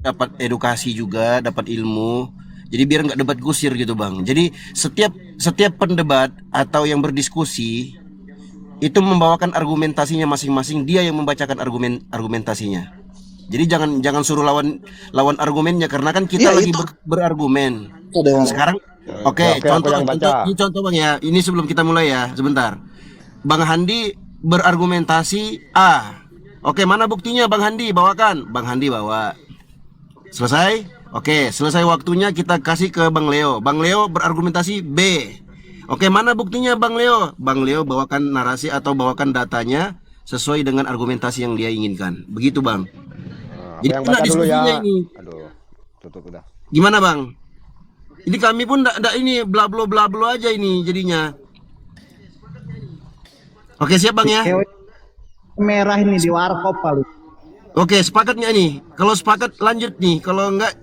dapat edukasi juga, dapat ilmu. Jadi biar nggak debat kusir gitu bang. Jadi setiap setiap pendebat atau yang berdiskusi itu membawakan argumentasinya masing-masing. Dia yang membacakan argumentasinya. Jadi jangan jangan suruh lawan lawan argumennya karena kan kita Iya lagi itu. berargumen. Udah. Sekarang Oke, oke, oke, aku contoh yang contoh baca. ini contoh bang ya. Ini sebelum kita mulai ya, sebentar. Bang Handi berargumentasi A. Oke, mana buktinya Bang Handi? Bawakan. Bang Handi bawa. Selesai? Oke, selesai waktunya kita kasih ke Bang Leo. Bang Leo berargumentasi B. Oke, mana buktinya Bang Leo? Bang Leo bawakan narasi atau bawakan datanya sesuai dengan argumentasi yang dia inginkan. Begitu Bang. Aku Jadi yang enak baca dulu diskusinya ya. ini. Aduh, tutup udah. Gimana Bang? Ini kami pun ndak ini bla bla bla aja ini jadinya. Oke, siap Bang ya? Cewek merah ini di warkop paling. Oke, sepakat nggak nih? Kalau sepakat lanjut nih. Kalau enggak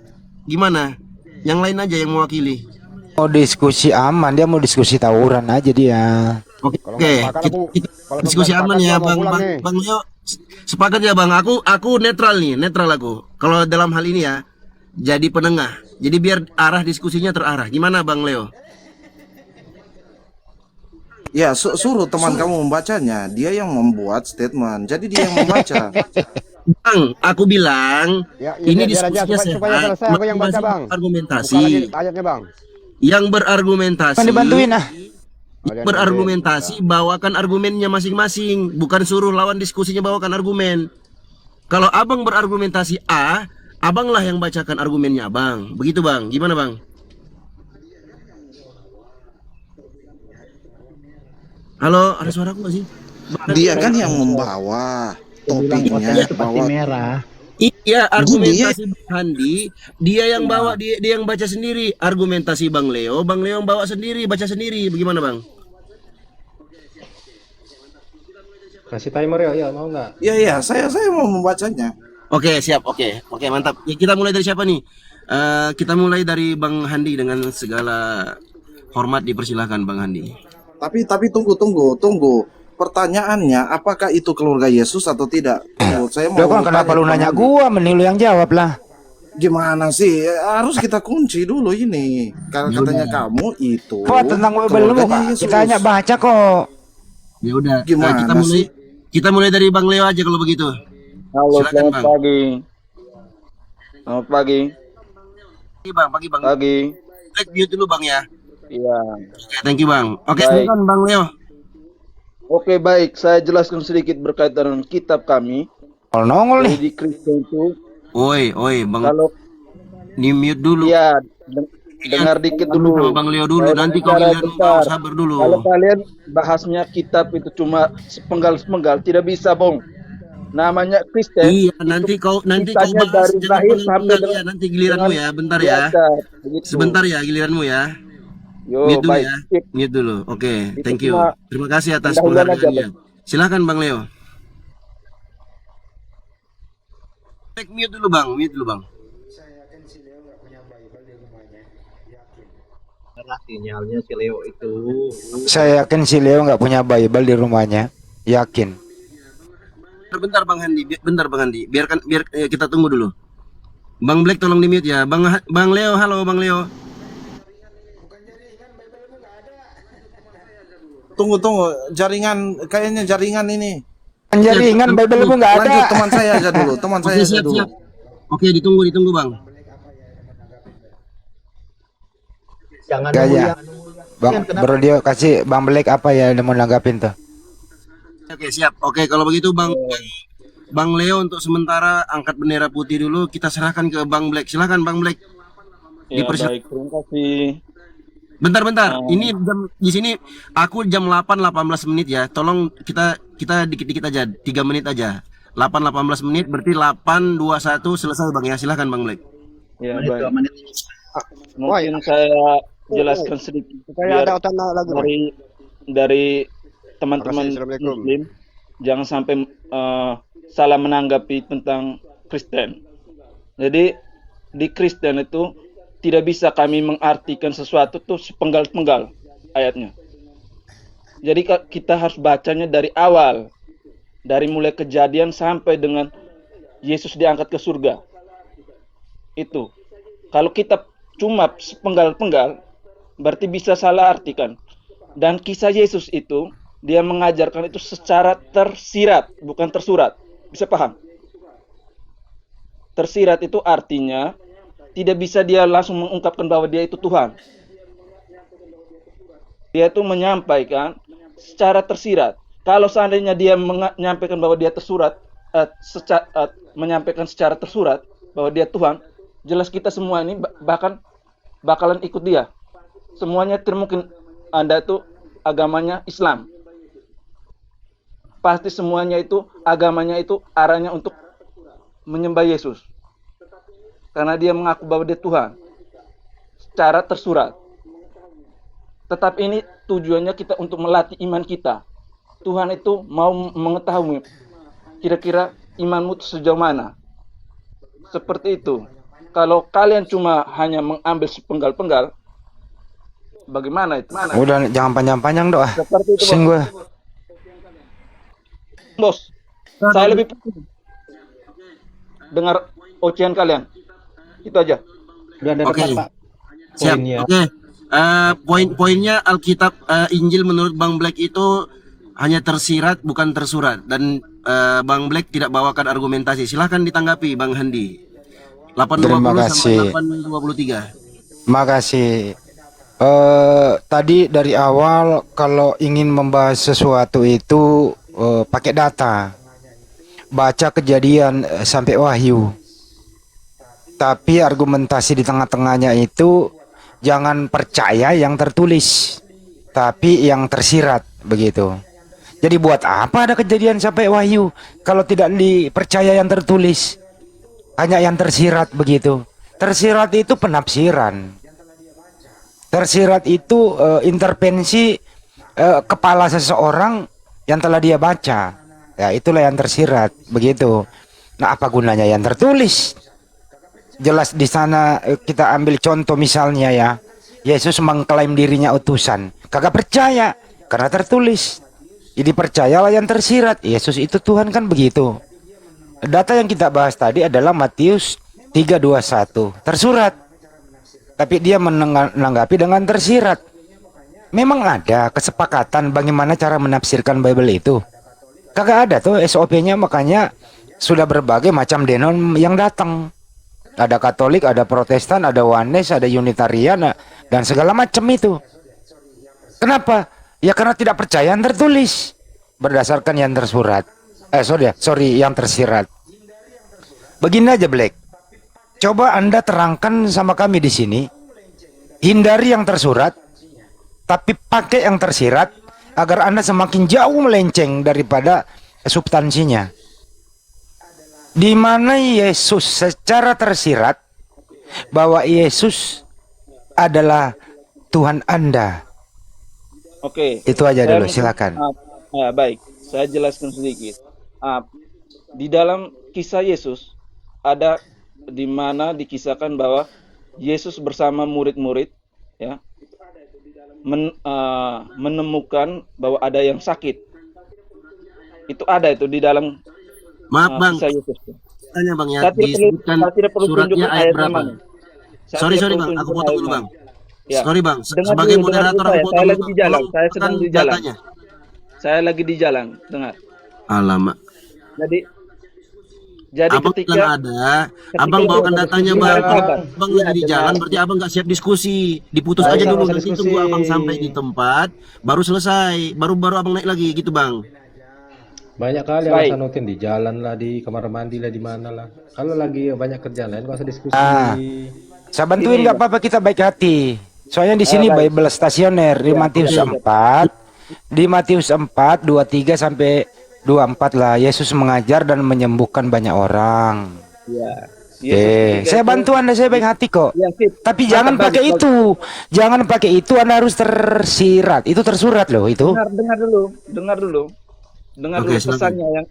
gimana? Yang lain aja yang mewakili. Mau diskusi aman, dia mau diskusi tawuran aja dia. Oke, Kalau nggak sepakat kita, aku, kita kalau diskusi nggak aman sepakat ya, gua mau Bang. pulang Bang, nih. Bang Leo. Sepakat ya, Bang. Aku netral nih, netral aku. Kalau dalam hal ini ya, jadi penengah. Jadi biar arah diskusinya terarah. Gimana, Bang Leo? Ya, suruh teman kamu membacanya. Dia yang membuat statement. Jadi dia yang membaca. Bang, aku bilang Ya, ini biar aja diskusinya supaya sehat. selesai. Aku yang baca, Masing-masing Bang. argumentasi. Buka lagi ayatnya, Bang. Yang berargumentasi. Kan dibantuin ah. Kalian Berargumentasi, bawakan argumennya masing-masing, bukan suruh lawan diskusinya bawakan argumen. Kalau abang berargumentasi A, abanglah yang bacakan argumennya abang. Begitu bang, gimana bang? Halo, ada suara aku nggak sih? Dia kan yang membawa Bilang topiknya, kotanya seperti bawa. merah. Iya, Dia argumentasi Bang Handi, dia yang bawa, dia yang baca sendiri. Argumentasi Bang Leo yang bawa sendiri, baca sendiri. Bagaimana bang? kasih timer ya, ya mau nggak? Iya, iya, saya mau membacanya. Oke, siap. Oke, mantap. Ya, kita mulai dari siapa nih? Kita mulai dari Bang Handi dengan segala hormat dipersilahkan Bang Handi. Tapi tunggu. Pertanyaannya, apakah itu keluarga Yesus atau tidak? Tunggu, saya Udah mau kan kenapa tanya lu ke nanya Bang. gua, mending lu yang jawab lah. Gimana sih? Harus kita kunci dulu ini. Karena katanya kamu itu Kok tentang Bible lu keluarganya kak? Yesus. Kita hanya baca kok. Ya udah, Gimana sih? kita mulai dari Bang Leo aja kalau begitu. Halo, Silakan, selamat Bang. pagi. Selamat pagi. Pagi Bang. Pagi. Black mute dulu Bang ya. Iya. Oke, thank you Bang. Oke, Baik. silakan Bang Leo. Oke, baik. Saya jelaskan sedikit berkaitan dengan kitab kami. Kalau nongol nih. Jadi di Kristen itu, Oi, Bang. kalau Di mute dulu. ya dengar dikit Sama dulu. Bang Leo dulu, Saya nanti kalau bicara kalian bentar. sabar dulu. Kalau kalian bahasnya kitab itu cuma sepenggal-sepenggal, tidak bisa, Bong. Namanya Kristen. Iya, nanti kau Kisahnya bahas dari jangan lahir penggal-penggal sampai ya, nanti giliranmu ya, bentar ya. diajar, begitu. Sebentar ya giliranmu ya. Yo, Mute dulu baik. ya. Sip. Mute dulu. Oke, Itu thank you. cuma Terima kasih atas pendahuluan aja, penghargaannya. Silakan Bang Leo. Mute dulu Bang. Merah sinyalnya si Leo itu. Saya yakin si Leo nggak punya Bible di rumahnya. Yakin. Bentar Bang Handi, Biarkan kita tunggu dulu. Bang Black tolong di mute ya. Bang Leo, halo Bang Leo. Tunggu. Jaringan, kayaknya jaringan ini. Jaringan Bible lu nggak ada. Lanjut teman saya aja dulu. Oke, siap. Oke, ditunggu Bang. Jangan Gaya. nunggu Bang, bro dia kasih Bang Black apa ya yang mau nanggapin tuh? Oke, siap. Oke, kalau begitu Bang Leo untuk sementara angkat bendera putih dulu, kita serahkan ke Bang Black. Silakan Bang Black. Ya, baik. Terima kasih. Bentar. Ini jam di sini aku jam 8.18 menit ya. Tolong kita dikit-dikit aja, 3 menit aja. 8.18 menit berarti 8.21 selesai Bang ya. Silakan Bang Black. Ya, menit, baik. 2 menit. Mungkin saya jelaskan sedikit Supaya biar ada otak lagi, Bang. dari teman-teman Assalamualaikum. Muslim jangan sampai salah menanggapi tentang Kristen. Jadi di Kristen itu tidak bisa kami mengartikan sesuatu tuh sepenggal-penggal ayatnya. Jadi kita harus bacanya dari awal, dari mulai kejadian sampai dengan Yesus diangkat ke surga. itu. Kalau kita cuma sepenggal-penggal, berarti bisa salah artikan. Dan kisah Yesus itu, dia mengajarkan itu secara tersirat, bukan tersurat. Bisa paham? Tersirat itu artinya tidak bisa dia langsung mengungkapkan bahwa dia itu Tuhan. Dia itu menyampaikan secara tersirat. Kalau seandainya dia menyampaikan bahwa dia tersurat, menyampaikan secara tersurat bahwa dia Tuhan, jelas kita semua ini bahkan bakalan ikut dia. Semuanya mungkin Anda itu agamanya Islam. Pasti semuanya itu agamanya itu arahnya untuk menyembah Yesus. Karena dia mengaku bahwa dia Tuhan secara tersurat. Tetapi ini tujuannya kita untuk melatih iman kita. Tuhan itu mau mengetahui kira-kira imanmu itu sejauh mana. Seperti itu. Kalau kalian cuma hanya mengambil sepenggal-penggal, bagaimana itu? Udah jangan panjang-panjang doa. Seperti itu, Pusing gue. Bos. Saya lebih penting dengar ocehan kalian. Itu aja. Udah ada Oke. depan, Pak. Siap. Poinnya. Oke. Poin-poinnya Alkitab Injil menurut Bang Black itu hanya tersirat bukan tersurat dan Bang Black tidak bawakan argumentasi. Silahkan ditanggapi Bang Handi. 820 Terima kasih. sampai 823. Makasih. Tadi dari awal kalau ingin membahas sesuatu itu pakai data, baca Kejadian sampai Wahyu. Tapi argumentasi di tengah-tengahnya itu jangan percaya yang tertulis, tapi yang tersirat begitu. Jadi buat apa ada Kejadian sampai Wahyu kalau tidak dipercaya yang tertulis, hanya yang tersirat begitu. Tersirat itu penafsiran. Tersirat itu intervensi kepala seseorang yang telah dia baca. Ya, itulah yang tersirat begitu. Nah, apa gunanya yang tertulis? Jelas di sana kita ambil contoh misalnya ya. Yesus mengklaim dirinya utusan. Kagak percaya karena tertulis. Jadi percayalah yang tersirat. Yesus itu Tuhan kan begitu. Data yang kita bahas tadi adalah Matius 3:21. Tersurat. Tapi dia menanggapi dengan tersirat. Memang ada kesepakatan bagaimana cara menafsirkan Bible itu. Kagak ada tuh SOP-nya, makanya sudah berbagai macam denom yang datang. Ada Katolik, ada Protestan, ada Oneness, ada Unitarian, dan segala macam itu. Kenapa? Ya karena tidak percaya yang tertulis berdasarkan yang tersurat. Sorry, yang tersirat. Begini aja Black. Coba Anda terangkan sama kami di sini. Hindari yang tersurat, tapi pakai yang tersirat agar Anda semakin jauh melenceng daripada substansinya. Di mana Yesus secara tersirat bahwa Yesus adalah Tuhan Anda. Oke. Itu aja Saya dulu, mungkin- silakan. Baik, saya jelaskan sedikit. Di dalam kisah Yesus ada di mana dikisahkan bahwa Yesus bersama murid-murid ya menemukan bahwa ada yang sakit. Itu ada itu di dalam Maaf Bang, kisah Yesus. tanya Bang ya, Saya disebutkan tidak perlu suratnya tunjukkan ayat ayat berapa? namanya. Saya Sorry tidak perlu Bang, aku tunjukkan potong ayat dulu Bang. namanya. Ya. Sorry Bang, Dengar sebagai dulu, dengar moderator dulu aku potong saya dulu. lagi di jalan, Tolong saya sedang tekan di jalan. datanya. Saya lagi di jalan, dengar. Alamak. Jadi Abang ketika bilang ada, Abang bawakan datanya Dengar, Bang. sabar. Abang Iya, lagi di dengar. jalan, berarti Abang nggak siap diskusi. Diputus Baik, aja nggak dulu, usah nanti diskusi. tunggu Abang sampai di tempat, baru selesai, baru Abang naik lagi gitu Bang. Banyak kali Baik. alasan Nutin di jalan lah, di kamar mandi lah, di mana lah. Kalau lagi banyak kerjaan lain, gak usah diskusi. Saya bantuin nggak apa-apa, kita baik hati. Soalnya di sini baik. Bible stasioner di Matius 4, di Matius 4 23 sampai 24 lah. Yesus mengajar dan menyembuhkan banyak orang. ya, Saya bantu Anda, saya baik hati kok. Ya, sip. Tapi Mantap, jangan bagus, pakai bagus. itu. Jangan pakai itu, Anda harus tersirat. Itu tersurat loh itu. Dengar dulu. Dengar Oke, dulu silakan. pesannya yang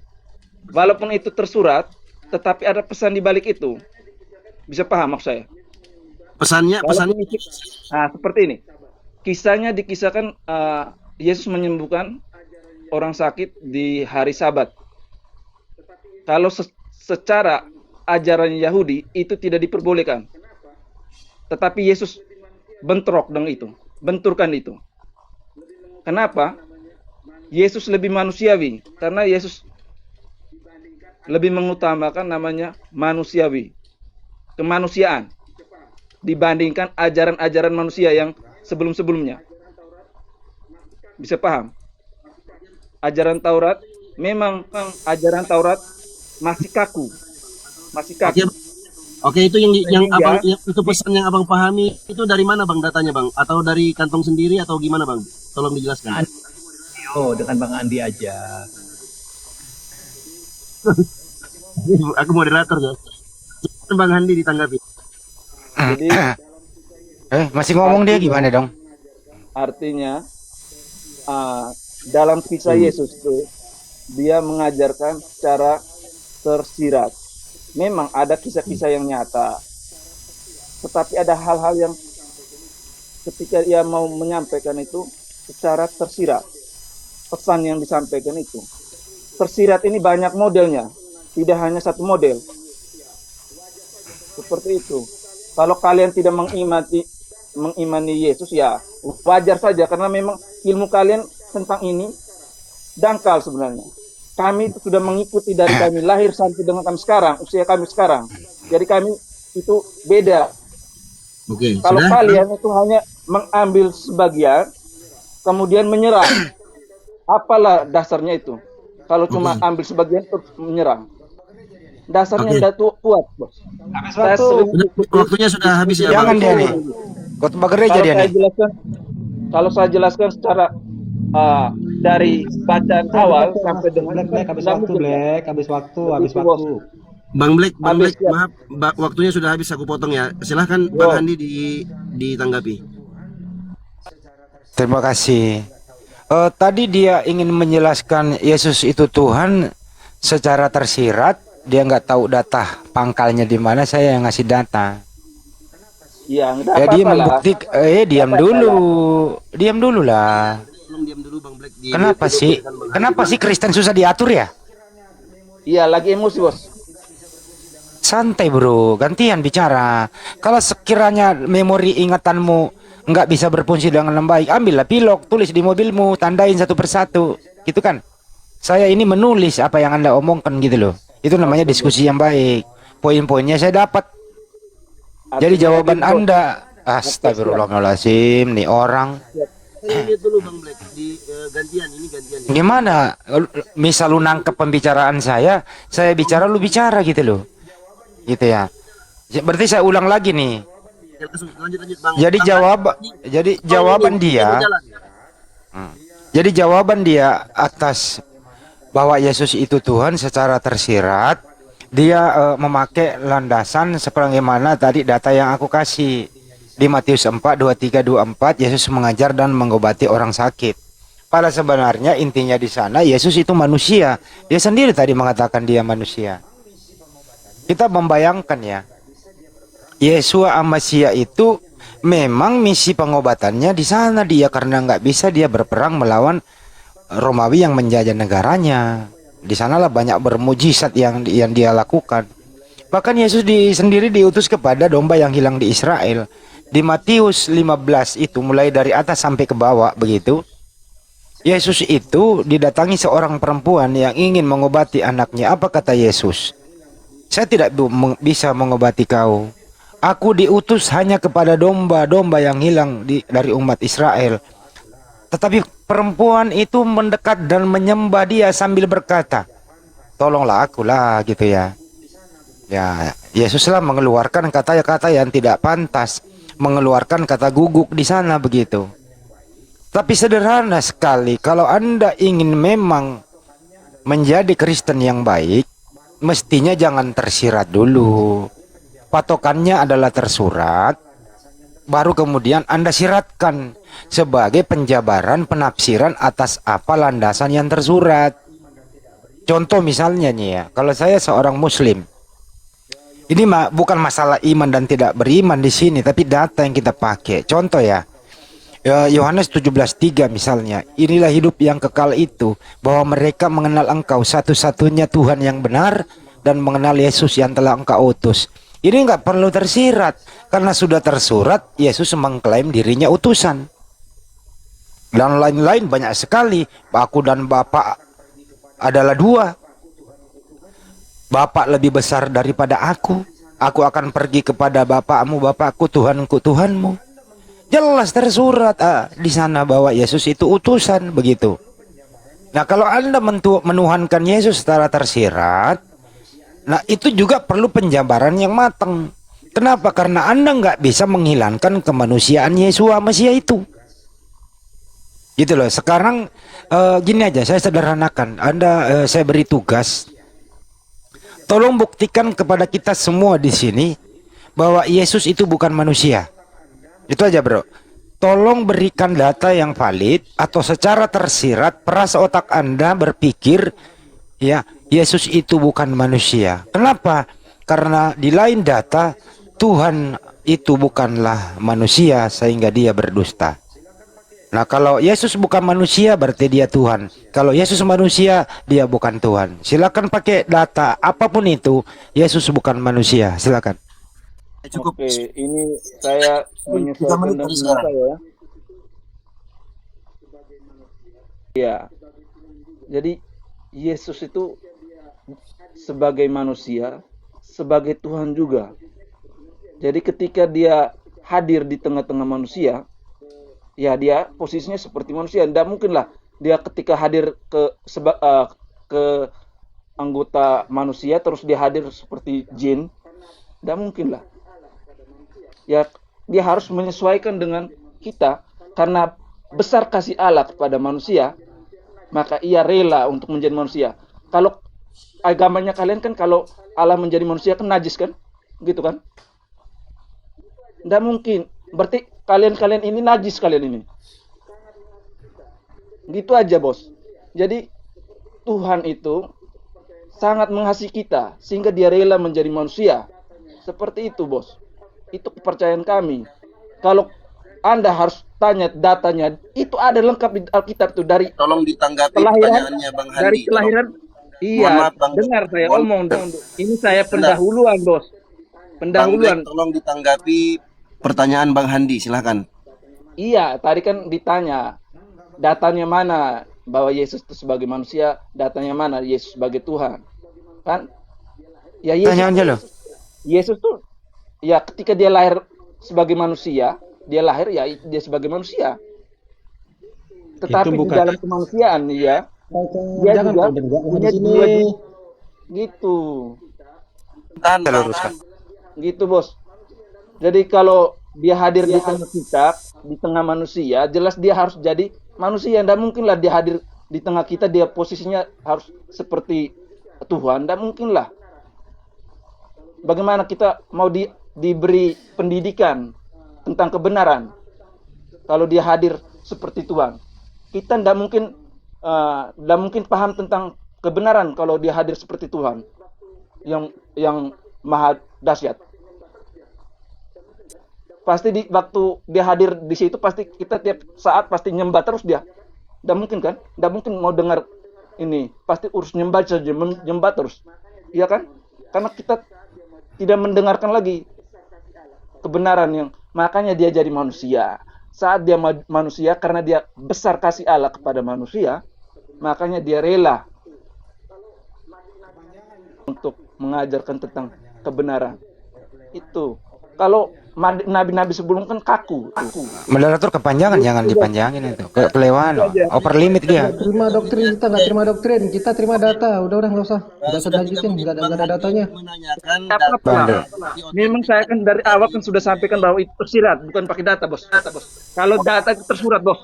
walaupun itu tersurat, tetapi ada pesan di balik itu. Bisa paham maksud saya? Pesannya Seperti ini. Kisahnya dikisahkan Yesus menyembuhkan orang sakit di hari Sabat. Kalau secara ajaran Yahudi itu tidak diperbolehkan. Tetapi Yesus benturkan itu. Kenapa? Yesus lebih manusiawi, karena Yesus lebih mengutamakan namanya manusiawi, kemanusiaan, dibandingkan ajaran-ajaran manusia yang sebelum-sebelumnya. Bisa paham? Ajaran Taurat, memang ajaran Taurat masih kaku. Oke, oke, itu yang Sehingga- abang, itu pesan yang abang pahami itu dari mana bang datanya bang? Atau dari kantong sendiri atau gimana bang? Tolong dijelaskan. Oh, dengan Bang Andi aja. Aku moderator ya. Bang Handi ditanggapi. Jadi Masih ngomong dia gimana dong? artinya dalam kisah Yesus itu dia mengajarkan secara tersirat. Memang ada kisah-kisah yang nyata, tetapi ada hal-hal yang ketika ia mau menyampaikan itu secara tersirat. Pesan yang disampaikan itu tersirat ini banyak modelnya, tidak hanya satu model. Seperti itu. Kalau kalian tidak mengimani Yesus, ya wajar saja, karena memang ilmu kalian tentang ini dangkal sebenarnya. Kami itu sudah mengikuti dari kami lahir sampai dengan kami sekarang, usia kami sekarang. Jadi kami itu beda. Oke, Kalau sudah? kalian itu hanya mengambil sebagian, kemudian menyerang, apalah dasarnya itu? Kalau cuma ambil sebagian terus menyerang, dasarnya Oke. tidak kuat, bos. Saya sering- Waktunya sudah habis ya Jangan bang. dia nih. Khotbah gereja kalau dia saya nih. jelaskan, kalau saya jelaskan secara dari bacaan awal sampai dengan Black, habis nggak waktu, mungkin, Black, habis waktu, habis Begitu, bos. waktu. Bang Black, Habis, ya. maaf, waktunya sudah habis, aku potong ya. Silahkan Yo. Bang Handi ditanggapi. Terima kasih. Tadi dia ingin menjelaskan Yesus itu Tuhan secara tersirat. Dia nggak tahu data pangkalnya di mana. Saya yang ngasih data. Iya, nggak Ya dia apa-apa lah. membuktikan. Diam dulu lah. Tolong diam dulu Bang Black. Kenapa sih? Kenapa sih Kristen susah diatur ya? Iya, lagi emosi, bos. Santai bro, gantian bicara. Kalau sekiranya memori ingatanmu nggak bisa berfungsi dengan baik, ambillah pilok, tulis di mobilmu, tandain satu persatu, gitu kan? Saya ini menulis apa yang Anda omongkan gitu loh. Itu namanya diskusi yang baik. Poin-poinnya saya dapat. Jadi Artinya jawaban gini, bos. Anda, astagfirullahaladzim, nih orang. Lihat dulu Bang Black di gantian ini gantian. Gimana? Misal lu nangkep pembicaraan saya bicara, lu bicara gitu loh. Gitu ya. Berarti saya ulang lagi nih. Lanjut Bang. Jadi Bang, jawaban ini dia, jalan. jadi jawaban dia atas bahwa Yesus itu Tuhan secara tersirat, dia memakai landasan sebagaimana tadi data yang aku kasih di Matius 4, 23, 24, Yesus mengajar dan mengobati orang sakit. Pada sebenarnya intinya di sana Yesus itu manusia. Dia sendiri tadi mengatakan dia manusia. Kita membayangkan ya, Yesua Amasya itu memang misi pengobatannya di sana dia karena nggak bisa dia berperang melawan Romawi yang menjajah negaranya. Di sanalah banyak bermujizat yang dia lakukan. Bahkan Yesus sendiri diutus kepada domba yang hilang di Israel. Di Matius 15 itu mulai dari atas sampai ke bawah begitu. Yesus itu didatangi seorang perempuan yang ingin mengobati anaknya. Apa kata Yesus? Saya tidak bisa mengobati kau. Aku diutus hanya kepada domba-domba yang hilang dari umat Israel. Tetapi perempuan itu mendekat dan menyembah dia sambil berkata, tolonglah aku lah gitu ya. Ya, Yesuslah mengeluarkan kata-kata yang tidak pantas, mengeluarkan kata guguk di sana begitu. Tapi sederhana sekali, kalau Anda ingin memang menjadi Kristen yang baik, mestinya jangan tersirat dulu. Patokannya adalah tersurat, baru kemudian Anda siratkan sebagai penjabaran penafsiran atas apa landasan yang tersurat. Contoh misalnya nih ya, kalau saya seorang muslim, ini bukan masalah iman dan tidak beriman di sini, tapi data yang kita pakai. Contoh ya, Yohanes 17:3 misalnya, inilah hidup yang kekal itu, bahwa mereka mengenal Engkau satu-satunya Tuhan yang benar, dan mengenal Yesus yang telah engkau utus. Ini nggak perlu tersirat, karena sudah tersurat Yesus mengklaim dirinya utusan. Dan lain-lain banyak sekali. Aku dan Bapa adalah dua. Bapa lebih besar daripada aku. Aku akan pergi kepada Bapakmu, Bapakku, Tuhanku, Tuhanmu. Jelas tersurat di sana bahwa Yesus itu utusan, begitu. Nah, kalau Anda menuhankan Yesus secara tersirat, nah itu juga perlu penjabaran yang matang. Kenapa? Karena Anda nggak bisa menghilangkan kemanusiaan Yesua Mesia itu. Gitu loh. Sekarang gini aja, saya sederhanakan. Saya beri tugas. Tolong buktikan kepada kita semua di sini bahwa Yesus itu bukan manusia. Itu aja, bro. Tolong berikan data yang valid atau secara tersirat perasa otak Anda berpikir ya Yesus itu bukan manusia. Kenapa? Karena di lain data Tuhan itu bukanlah manusia sehingga dia berdusta. Nah, kalau Yesus bukan manusia berarti dia Tuhan. Kalau Yesus manusia, dia bukan Tuhan. Silakan pakai data apapun itu. Yesus bukan manusia. Silakan. Cukup. Oke, ini saya 3 menyesuaikan menit dengan dari sekarang. saya. Ya. Jadi Yesus itu sebagai manusia, sebagai Tuhan juga. Jadi ketika dia hadir di tengah-tengah manusia, ya dia posisinya seperti manusia. Tidak mungkin lah dia ketika hadir ke anggota manusia terus dia hadir seperti jin. Tidak mungkin lah. Ya dia harus menyesuaikan dengan kita karena besar kasih Allah kepada manusia, maka ia rela untuk menjadi manusia. Kalau agamanya kalian kan kalau Allah menjadi manusia kan najis kan? Gitu kan? Tidak mungkin. Berarti kalian ini najis kalian ini. Gitu aja, bos. Jadi Tuhan itu sangat mengasihi kita sehingga dia rela menjadi manusia. Seperti itu, bos. Itu kepercayaan kami. Kalau Anda harus tanya datanya, itu ada lengkap di Alkitab itu dari Tolong ditanggapi kelahiran, pertanyaannya Bang Handi. dari kelahiran. Mohon Iya, maaf, Bang. dengar saya Mohon- omong dong. Ini saya pendahuluan, bos. Bang Pendahuluan. Black, tolong ditanggapi pertanyaan Bang Handi, silahkan. Iya, tadi kan ditanya datanya mana bahwa Yesus itu sebagai manusia, datanya mana Yesus sebagai Tuhan. Kan? Ya Tanya aja loh. Yesus tuh ya ketika dia lahir sebagai manusia, dia lahir ya dia sebagai manusia. Tetapi di bukan- dalam kemanusiaan ya, dia Jangan juga kau dengar punya di sini. dua jiwa. Gitu. Tahan, Saya Bang. luruskan. Gitu, bos. Jadi kalau dia hadir di tengah kita, di tengah manusia, jelas dia harus jadi manusia. Tidak mungkin lah dia hadir di tengah kita, dia posisinya harus seperti Tuhan. Tidak mungkin lah. Bagaimana kita mau diberi pendidikan tentang kebenaran kalau dia hadir seperti Tuhan? Kita tidak mungkin paham tentang kebenaran kalau dia hadir seperti Tuhan yang maha dahsyat. Pasti di waktu dia hadir di situ pasti kita tiap saat pasti nyembah terus dia. Tidak mungkin kan? Tidak mungkin mau dengar ini. Pasti urus nyembah saja, nyembah terus. Iya kan? Karena kita tidak mendengarkan lagi kebenaran yang makanya dia jadi manusia. Saat dia manusia karena dia besar kasih Allah kepada manusia, makanya dia rela untuk mengajarkan tentang kebenaran. Itu. Kalau nabi-nabi sebelum kan kaku. Moderator kepanjangan, jangan dipanjangin itu. Kelewatan, over limit dia. Terima doktrin, kita nggak terima doktrin, kita terima data. Udah nggak usah, nggak usah lanjutin, nggak ada datanya. Menanyakan Apa? Memang saya kan dari awal kan sudah sampaikan bahwa itu tersirat, bukan pakai data, bos. Kalau data itu tersurat, bos.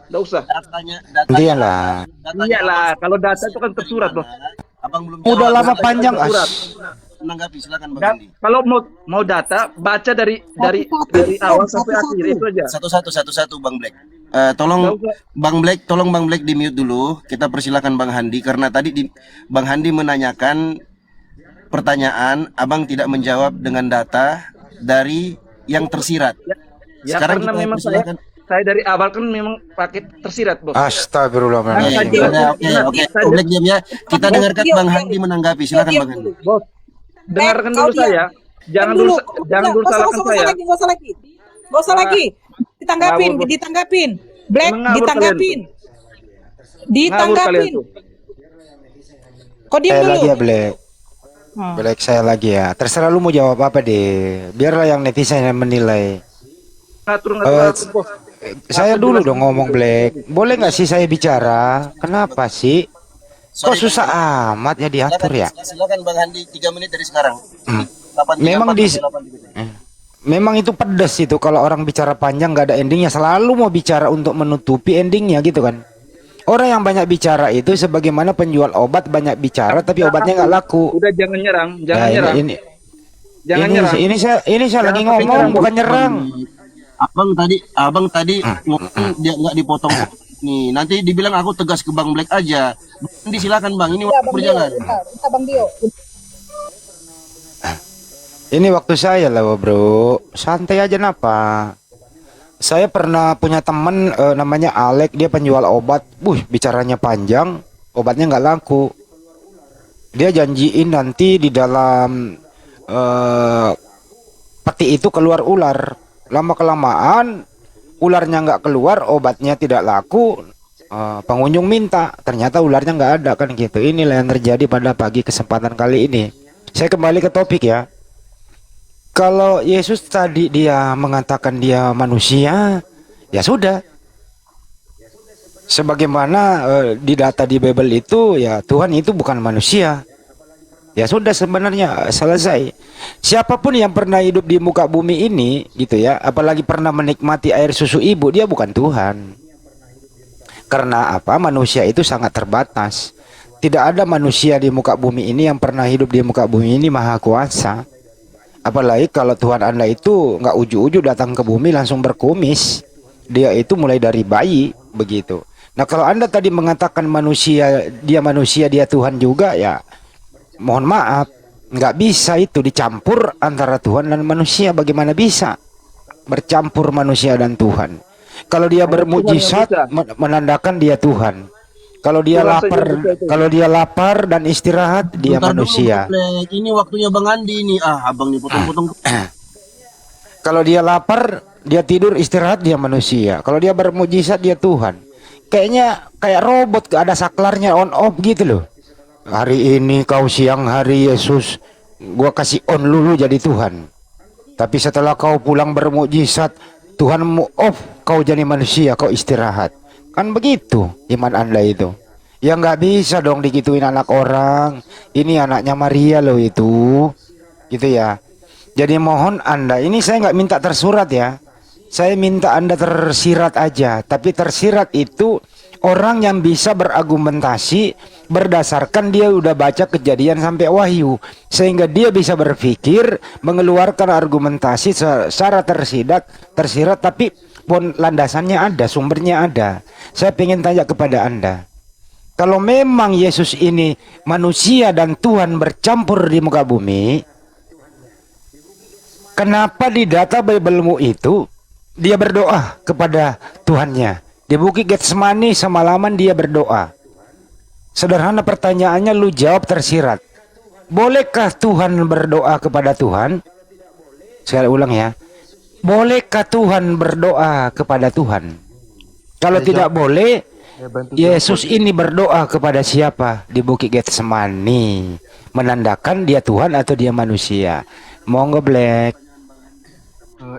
Nggak usah. datanya Iyalah. Iyalah, kalau data itu kan tersurat, bos. Abang belum Udah jawab. lama panjang Tersurat. Menanggapi, silakan Bang Dan Handi. kalau mau data, baca dari awal sampai akhir itu aja. Satu-satu Bang Black. Tolong Nggak usah. Bang Black di mute dulu. Kita persilakan Bang Handi karena tadi Bang Handi menanyakan pertanyaan, Abang tidak menjawab dengan data dari yang tersirat. Ya Sekarang karena kita memang persilakan. Saya dari awal kan memang pakai tersirat, Bos. Astagfirullahaladzim. Saya Oke, jelaskan. oke. Black diam ya. Kita dengarkan Bang Handi menanggapi. Silakan Bang Handi. Bos, dengarkan kau dulu diam. saya. Jangan Diam dulu, dulu. jangan dulu Nggak usah, salahkan nggak usah saya. lagi, nggak usah lagi. Nggak usah lagi. Ditanggapin, Ngawur, Bos. ditanggapin. Black, Emang ngawur ditanggapin. Ngawur kalian Ditanggapin. tuh. Kau diam Saya dulu. lagi ya, Black. Hmm. Black, saya lagi ya. Terserah lu mau jawab apa deh. Biarlah yang netizen yang menilai. Ngatur-ngatur aku, Bos. Saya dulu dong ngomong, Black. Boleh nggak sih saya bicara? Kenapa sih? Kok Sorry, susah amat ya diatur ya? Silakan Bang Handi 3 menit dari sekarang. 8.34 Memang di- sampai 8.34. Memang itu pedes itu kalau orang bicara panjang nggak ada endingnya. Selalu mau bicara untuk menutupi endingnya gitu kan. Orang yang banyak bicara itu sebagaimana penjual obat banyak bicara tapi obatnya nggak laku. Udah jangan nyerang, jangan Nah, nyerang. Jangan Jangan nyerang. Ini saya lagi Jangan ngomong nyerang. bukan nyerang. Abang tadi ngomong dia nggak dipotong. Nih, nanti dibilang aku tegas ke Bang Black aja. Bang Handi silakan Bang, ini waktu berjalan. Bang Dio. Ini waktu saya lah bro. Santai aja napa. Saya pernah punya temen namanya Alek, dia penjual obat. Bicaranya panjang, obatnya nggak laku. Dia janjiin nanti di dalam peti itu keluar ular. Lama kelamaan ularnya nggak keluar, obatnya tidak laku. Pengunjung minta, ternyata ularnya nggak ada kan gitu. Inilah yang terjadi pada pagi kesempatan kali ini. Saya kembali ke topik ya. Kalau Yesus tadi dia mengatakan dia manusia, ya sudah. Sebagaimana di data di Bible itu ya Tuhan itu bukan manusia. Ya sudah sebenarnya selesai. Siapapun yang pernah hidup di muka bumi ini gitu ya, apalagi pernah menikmati air susu ibu, dia bukan Tuhan. Karena apa? Manusia itu sangat terbatas. Tidak ada manusia di muka bumi ini yang pernah hidup di muka bumi ini maha kuasa. Apalagi kalau Tuhan Anda itu nggak ujuk-ujuk datang ke bumi langsung berkumis. Dia itu mulai dari bayi begitu. Nah kalau Anda tadi mengatakan manusia, dia Tuhan juga ya. Mohon maaf, nggak bisa itu dicampur antara Tuhan dan manusia. Bagaimana bisa bercampur manusia dan Tuhan? Kalau dia bermujizat menandakan dia Tuhan. Kalau dia Tuhan saja lapar, bisa itu. kalau dia lapar dan istirahat dia Bentar dulu, manusia. Black. Ini waktunya Bang Handi nih. Abang nih potong-potong. Kalau dia lapar, dia tidur istirahat dia manusia. Kalau dia bermujizat dia Tuhan. Kayaknya kayak robot ada saklarnya on off gitu loh. Hari ini kau siang hari Yesus, gua kasih on dulu jadi Tuhan. Tapi setelah kau pulang bermujizat, Tuhanmu off, kau jadi manusia, kau istirahat. Kan begitu iman Anda itu. Ya nggak bisa dong digituin anak orang. Ini anaknya Maria loh itu. Gitu ya. Jadi mohon Anda, ini saya nggak minta tersurat ya. Saya minta Anda tersirat aja. Tapi tersirat itu orang yang bisa berargumentasi berdasarkan dia udah baca Kejadian sampai Wahyu. Sehingga dia bisa berpikir, mengeluarkan argumentasi secara tersirat tapi pun landasannya ada, sumbernya ada. Saya ingin tanya kepada Anda. Kalau memang Yesus ini manusia dan Tuhan bercampur di muka bumi, kenapa di data Bible-mu itu dia berdoa kepada Tuhannya? Di Bukit Getsemani semalaman dia berdoa. Sederhana pertanyaannya, lu jawab tersirat. Bolehkah Tuhan berdoa kepada Tuhan? Sekali ulang ya. Bolehkah Tuhan berdoa kepada Tuhan? Kalau tidak boleh, Yesus ini berdoa kepada siapa di Bukit Getsemani? Menandakan dia Tuhan atau dia manusia? Monggo Black.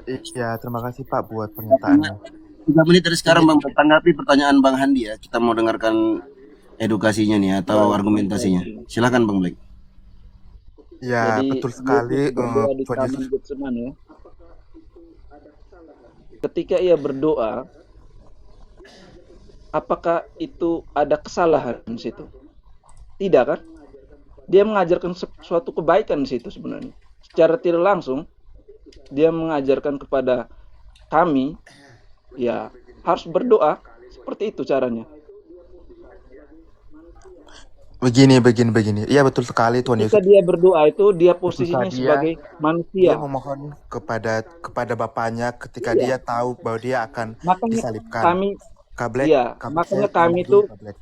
Iya, terima kasih Pak buat pernyataannya. 3 menit dari sekarang Bang, tanggapi pertanyaan Bang Handi ya. Kita mau dengarkan edukasinya nih atau argumentasinya. Silakan Bang Black. Ya, Jadi, betul sekali. Yesus berdoa di Tuhan Taman Yesus. Getsemani ya. Ketika ia berdoa, apakah itu ada kesalahan di situ? Tidak kan? Dia mengajarkan suatu kebaikan di situ sebenarnya. Secara tidak langsung dia mengajarkan kepada kami ya harus berdoa, seperti itu caranya. begini. Iya betul sekali Tuhan Ketika Yesus. dia berdoa itu dia Ketika posisinya dia sebagai manusia. dia memohon kepada Bapaknya ketika Iya. dia tahu bahwa dia akan Makanya disalibkan. kami Kablek, iya, makanya kami itu kablek.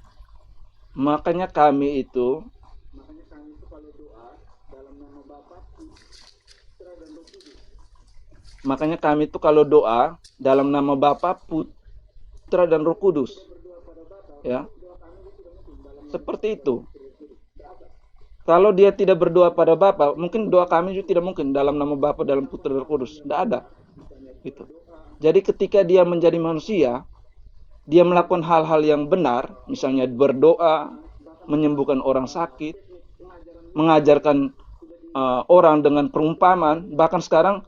makanya kami itu makanya kami itu kalau doa dalam nama Bapa, Putra dan Roh Kudus. Ya. Seperti itu. Kalau dia tidak berdoa pada Bapa, mungkin doa kami juga tidak mungkin dalam nama Bapa, dalam Putra dan Roh Kudus. Tidak ada. Gitu. Jadi ketika dia menjadi manusia, dia melakukan hal-hal yang benar, misalnya berdoa, menyembuhkan orang sakit, mengajarkan orang dengan perumpamaan, bahkan sekarang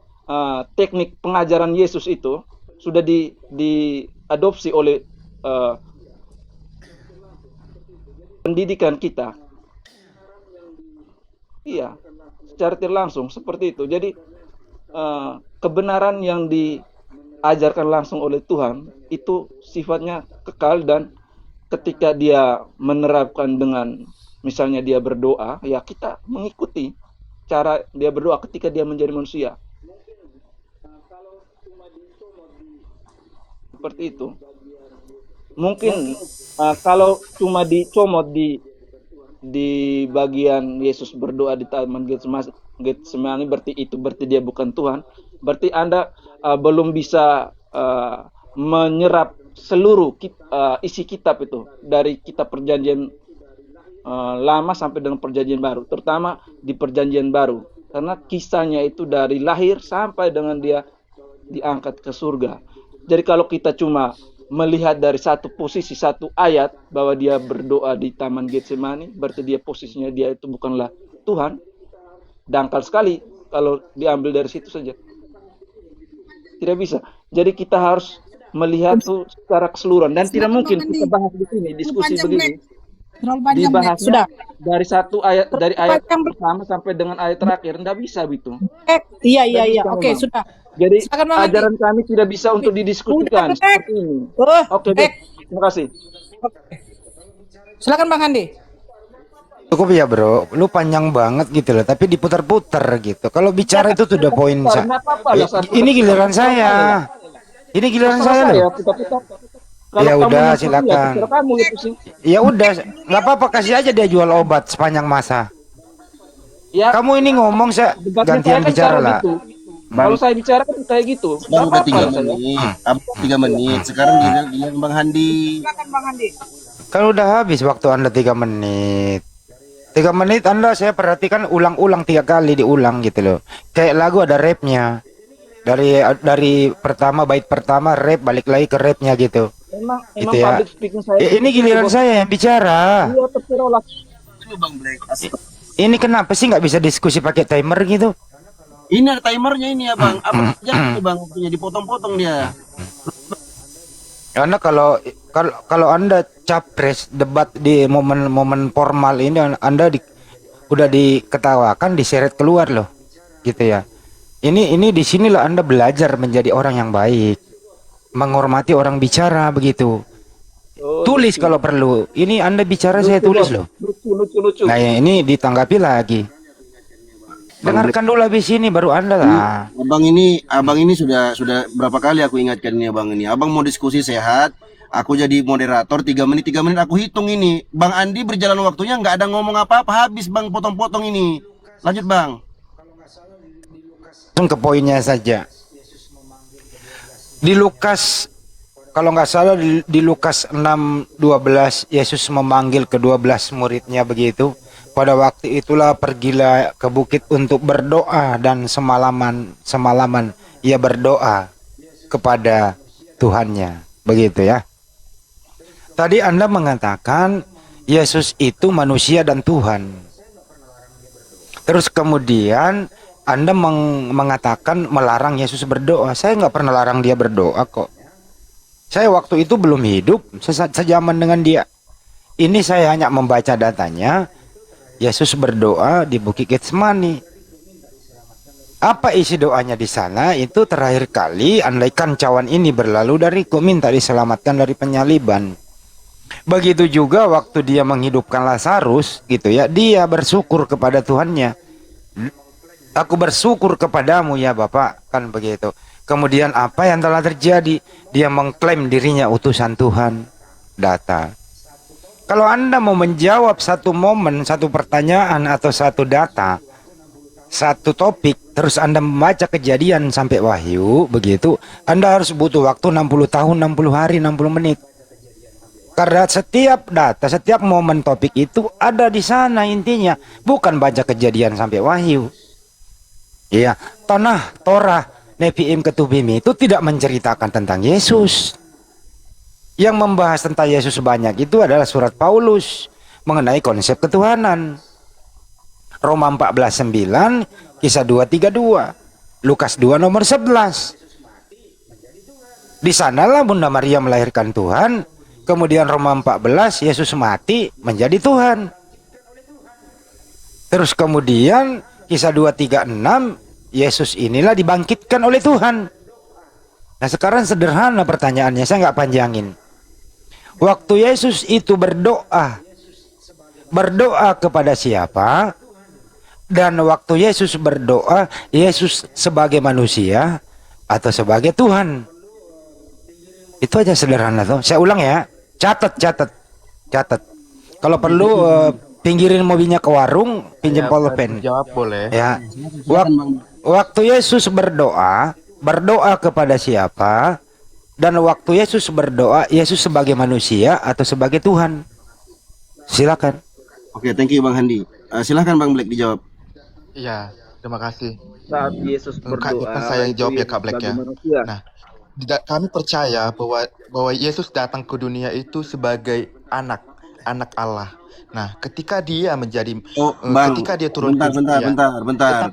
teknik pengajaran Yesus itu sudah diadopsi oleh pendidikan kita. Iya, secara tidak langsung seperti itu. Jadi kebenaran yang diajarkan langsung oleh Tuhan itu sifatnya kekal, dan ketika dia menerapkan dengan misalnya dia berdoa, ya kita mengikuti cara dia berdoa ketika dia menjadi manusia. Seperti itu. Mungkin kalau cuma dicomot di bagian Yesus berdoa di Taman Getsemani, berarti dia bukan Tuhan. Berarti Anda belum bisa menyerap seluruh isi kitab itu, dari kitab perjanjian lama sampai dengan perjanjian baru, terutama di perjanjian baru, karena kisahnya itu dari lahir sampai dengan dia diangkat ke surga. Jadi kalau kita cuma melihat dari satu posisi, satu ayat bahwa dia berdoa di Taman Getsemani, berarti dia posisinya dia itu bukanlah Tuhan. Dangkal sekali kalau diambil dari situ saja. Tidak bisa. Jadi kita harus melihat itu secara keseluruhan, dan tidak mungkin kita bahas di sini diskusi begini. Dibahasnya Sudah. dari satu ayat, dari ayat pertama sampai dengan ayat terakhir, tidak bisa gitu. Iya. Oke, sudah. Jadi Silakan, Bang Andi. ajaran kami tidak bisa untuk didiskusikan Udah, seperti ini. Oke, baik. Terima kasih. Silakan Bang Andi. Cukup ya bro, lu panjang banget gitu loh, tapi diputar-putar gitu. Kalau bicara itu sudah poin Nggak apa-apa lah, satu- ini giliran saya. Ini giliran saya loh. Kalau Ya kamu udah, yang punya, silakan. terserah kamu itu sih. Ya udah, nggak apa-apa, kasih aja dia jual obat sepanjang masa. Ya, Kamu ini ngomong saya debatnya gantian saya kan bicara cara lah. gitu. Kalau saya bicara kan kayak gitu. Bang Nggak udah apa-apa 3 lah saya. menit, Abang 3 menit. Sekarang giliran Bang Handi. Silakan Bang Andi. Kan udah habis waktu Anda 3 menit. 3 menit Anda saya perhatikan ulang-ulang 3 kali diulang gitu loh. Kayak lagu ada rapnya. Dari pertama bait pertama rap balik lagi ke rapnya gitu. Emang Gitu ya. public speaking saya. Ini giliran saya yang bicara. Iya, terserah lah. Dulu Bang Black. Ini kenapa sih nggak bisa diskusi pakai timer gitu? Ini ada timernya ini ya Bang. Abang jangan nih Bang, punya dipotong-potong dia. Karena kalau Anda capres debat di momen-momen formal ini Anda udah diketawakan, diseret keluar loh. Gitu ya. Ini di sinilah Anda belajar menjadi orang yang baik. Menghormati orang bicara begitu. Oh, Tulis kalau perlu. Ini Anda bicara saya tulis loh. lucu. Nah, ya, ini ditanggapi lagi. Dengarkan dulu habis ini baru Anda lah. Abang ini sudah berapa kali aku ingatkan ini Abang ini. Abang mau diskusi sehat, aku jadi moderator 3 menit aku hitung ini. Bang Andi berjalan waktunya nggak ada ngomong apa-apa, habis Bang potong-potong ini. Lanjut Bang. Langsung ke poinnya saja. Di Lukas, kalau nggak salah di Lukas 6:12 Yesus memanggil ke-12 muridnya begitu. Pada waktu itulah pergilah ke bukit untuk berdoa, dan semalaman ia berdoa kepada Tuhannya. Begitu ya. Tadi Anda mengatakan Yesus itu manusia dan Tuhan. Terus kemudian Anda mengatakan melarang Yesus berdoa. Saya nggak pernah larang dia berdoa kok. Saya waktu itu belum hidup, sejaman dengan dia. Ini saya hanya membaca datanya. Yesus berdoa di Bukit Getsemani. Apa isi doanya di sana? Itu terakhir kali andaikan cawan ini berlalu dariku, minta diselamatkan dari penyaliban. Begitu juga waktu dia menghidupkan Lazarus gitu ya, dia bersyukur kepada Tuhannya. Aku bersyukur kepadamu ya Bapak, kan begitu. Kemudian apa yang telah terjadi? Dia mengklaim dirinya utusan Tuhan. Data. Kalau Anda mau menjawab satu momen, satu pertanyaan atau satu data, satu topik, terus Anda membaca Kejadian sampai Wahyu, begitu, Anda harus butuh waktu 60 tahun, 60 hari, 60 menit. Karena setiap data, setiap momen topik itu ada di sana intinya, bukan baca Kejadian sampai Wahyu. Iya, Tanah, Torah, Nevi'im, Ketubim itu tidak menceritakan tentang Yesus. Yang membahas tentang Yesus banyak itu adalah surat Paulus mengenai konsep ketuhanan. Roma 14:9, Kisah 2:32, Lukas 2 nomor 11. Di sanalah Bunda Maria melahirkan Tuhan, kemudian Roma 14, Yesus mati menjadi Tuhan. Terus kemudian Kisah 2:36, Yesus inilah dibangkitkan oleh Tuhan. Nah sekarang sederhana pertanyaannya, saya nggak panjangin. Waktu Yesus itu berdoa kepada siapa? Dan waktu Yesus berdoa, Yesus sebagai manusia atau sebagai Tuhan? Itu aja sederhana tuh. Saya ulang ya, catat. Kalau perlu pinggirin mobilnya ke warung, pinjam pulpen. Jawab boleh. Ya. Waktu Yesus berdoa kepada siapa? Dan waktu Yesus berdoa, Yesus sebagai manusia atau sebagai Tuhan? Silakan. Oke, thank you Bang Handi. Silakan Bang Black dijawab. Iya, terima kasih. Saat Yesus berdoa, Kan saya yang jawab ya Yesus Kak Black ya. sebagai manusia. Nah, kami percaya bahwa Yesus datang ke dunia itu sebagai anak Allah. Nah, ketika dia menjadi Bang, ketika dia turun bentar.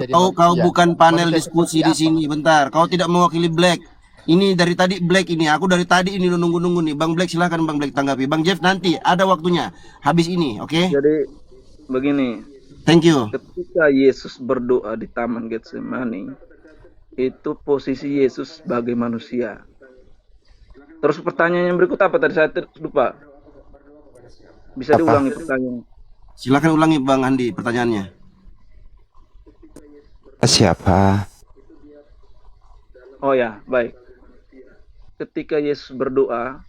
Kau bukan panel diskusi di sini, bentar. Kau tidak mewakili Black. Ini dari tadi Black ini, aku dari tadi ini nunggu nih. Bang Black silakan Bang Black tanggapi. Bang Jeff nanti ada waktunya. Habis ini, oke? Jadi begini, Thank you. ketika Yesus berdoa di Taman Getsemani, itu posisi Yesus sebagai manusia. Terus pertanyaan yang berikut apa tadi, saya lupa. Bisa diulangi pertanyaan. Silakan ulangi Bang Andi pertanyaannya. Siapa? Oh ya, baik. Ketika Yesus berdoa,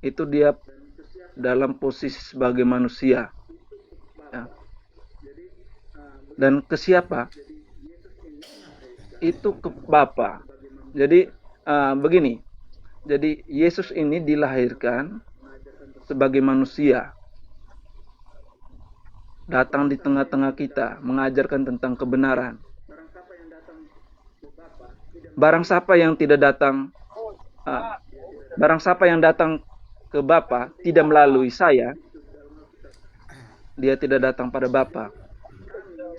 itu dia dalam posisi sebagai manusia. Ya. Dan ke siapa? Itu ke Bapa. Jadi begini. Jadi Yesus ini dilahirkan sebagai manusia. Datang di tengah-tengah kita, mengajarkan tentang kebenaran. Barang siapa yang datang ke Bapa tidak melalui saya, dia tidak datang pada Bapa.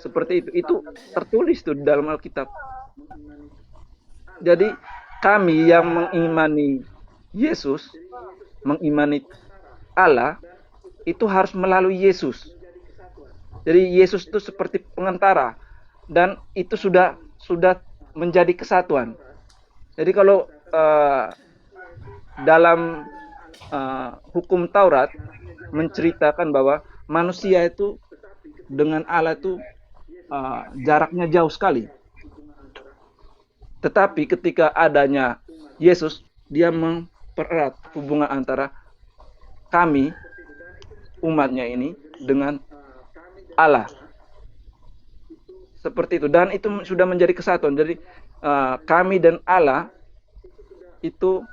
Seperti itu. Itu tertulis tuh di dalam Alkitab. Jadi kami yang mengimani Yesus, mengimani Allah, itu harus melalui Yesus. Jadi Yesus itu seperti pengantara, dan itu sudah menjadi kesatuan. Jadi kalau dalam hukum Taurat menceritakan bahwa manusia itu dengan Allah itu jaraknya jauh sekali. Tetapi ketika adanya Yesus, dia mempererat hubungan antara kami, umatnya ini, dengan Allah. Seperti itu. Dan itu sudah menjadi kesatuan. Jadi kami dan Allah itu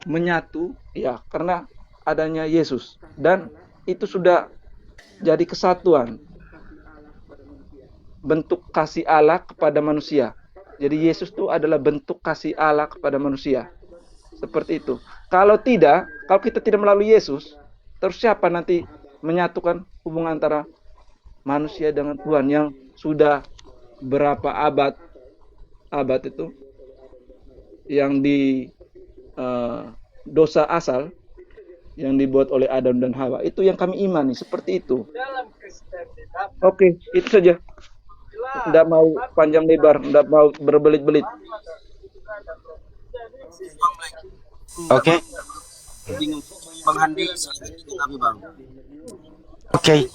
menyatu, ya, karena adanya Yesus. Dan itu sudah jadi kesatuan. Bentuk kasih Allah kepada manusia. Jadi Yesus itu adalah bentuk kasih Allah kepada manusia. Seperti itu. Kalau kita tidak melalui Yesus, terus siapa nanti menyatukan hubungan antara manusia dengan Tuhan yang sudah berapa abad itu, yang di dosa asal yang dibuat oleh Adam dan Hawa, itu yang kami imani, seperti itu. Oke, itu saja. Tidak mau panjang lebar, tidak mau berbelit-belit. Oke. Bang Handi kami Bang. Oke.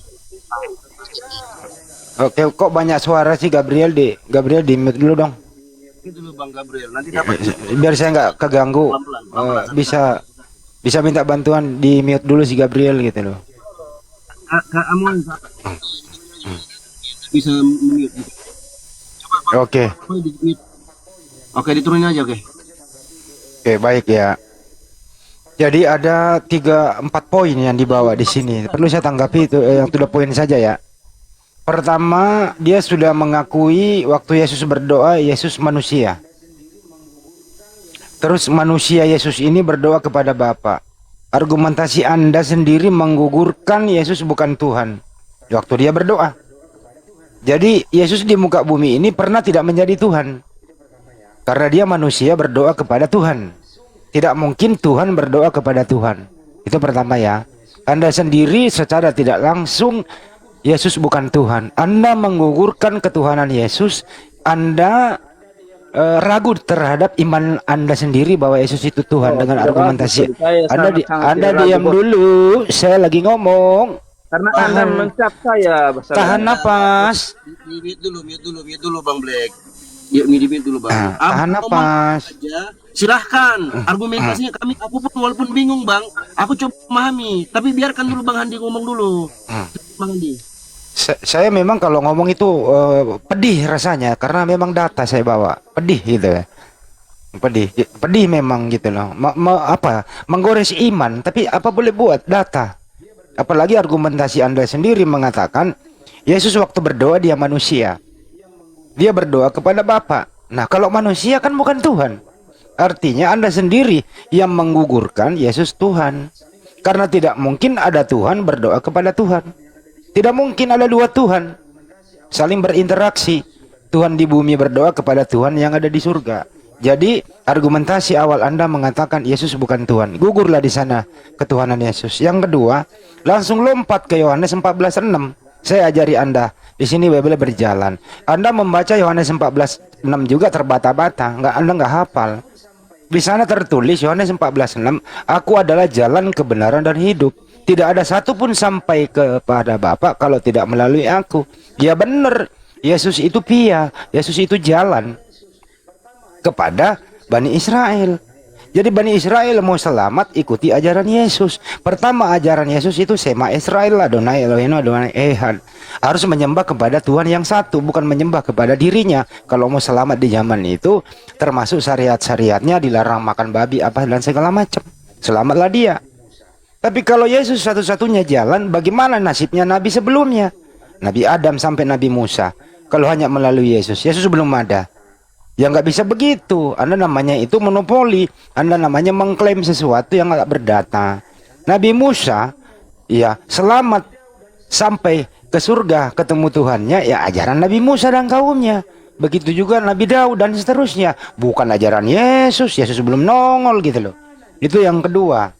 Oke, kok banyak suara sih Gabriel di mute dulu dong. Itu dulu Bang Gabriel. Nanti dapat Biar saya nggak keganggu. Bisa minta bantuan di mute dulu si Gabriel gitu loh. Kak Amon bisa mute. Oke. Oke, diturunin aja oke. Oke, baik ya. Jadi ada 3-4 poin yang dibawa di sini. Perlu saya tanggapi itu yang sudah poin saja ya. Pertama, dia sudah mengakui waktu Yesus berdoa, Yesus manusia. Terus manusia Yesus ini berdoa kepada Bapa. Argumentasi Anda sendiri menggugurkan Yesus bukan Tuhan waktu dia berdoa. Jadi Yesus di muka bumi ini pernah tidak menjadi Tuhan. Karena dia manusia berdoa kepada Tuhan. Tidak mungkin Tuhan berdoa kepada Tuhan. Itu pertama ya. Anda sendiri secara tidak langsung Yesus bukan Tuhan. Anda menggugurkan ketuhanan Yesus. Anda ragu terhadap iman Anda sendiri bahwa Yesus itu Tuhan dengan argumentasi. Anda diam dulu. Saya lagi ngomong. Karena Anda mencap saya. Tahan napas. Mute dulu Bang Black. Yuk mute dulu Bang. Tahan napas. Silahkan argumentasinya aku pun walaupun bingung Bang, aku coba memahami. Tapi biarkan dulu Bang Handi ngomong dulu. Bang Handi. Saya memang kalau ngomong itu pedih rasanya karena memang data saya bawa pedih gitu ya. Pedih memang gitu loh. Menggores iman, tapi apa boleh buat data. Apalagi argumentasi Anda sendiri mengatakan Yesus waktu berdoa dia manusia. Dia berdoa kepada Bapa. Nah, kalau manusia kan bukan Tuhan. Artinya Anda sendiri yang menggugurkan Yesus Tuhan. Karena tidak mungkin ada Tuhan berdoa kepada Tuhan. Tidak mungkin ada dua Tuhan saling berinteraksi. Tuhan di bumi berdoa kepada Tuhan yang ada di surga. Jadi argumentasi awal Anda mengatakan Yesus bukan Tuhan. Gugurlah di sana ketuhanan Yesus. Yang kedua, langsung lompat ke Yohanes 14:6. Saya ajari Anda. Di sini Bible berjalan. Anda membaca Yohanes 14:6 juga terbata-bata. Anda nggak hafal. Di sana tertulis Yohanes 14:6, aku adalah jalan kebenaran dan hidup. Tidak ada satupun sampai kepada Bapa kalau tidak melalui aku. Ya benar. Yesus itu via. Yesus itu jalan kepada Bani Israel. Jadi Bani Israel mau selamat ikuti ajaran Yesus. Pertama ajaran Yesus itu Sema Israel Adonai Elohim Adonai Ehad. Harus menyembah kepada Tuhan yang satu, bukan menyembah kepada dirinya. Kalau mau selamat di zaman itu, termasuk syariat-syariatnya dilarang makan babi apa dan segala macam. Selamatlah dia. Tapi kalau Yesus satu-satunya jalan, bagaimana nasibnya nabi sebelumnya? Nabi Adam sampai Nabi Musa. Kalau hanya melalui Yesus, Yesus belum ada. Ya nggak bisa begitu. Anda namanya itu monopoli. Anda namanya mengklaim sesuatu yang nggak berdata. Nabi Musa, ya selamat sampai ke surga ketemu Tuhannya, ya ajaran Nabi Musa dan kaumnya. Begitu juga Nabi Daud dan seterusnya. Bukan ajaran Yesus. Yesus belum nongol gitu loh. Itu yang kedua.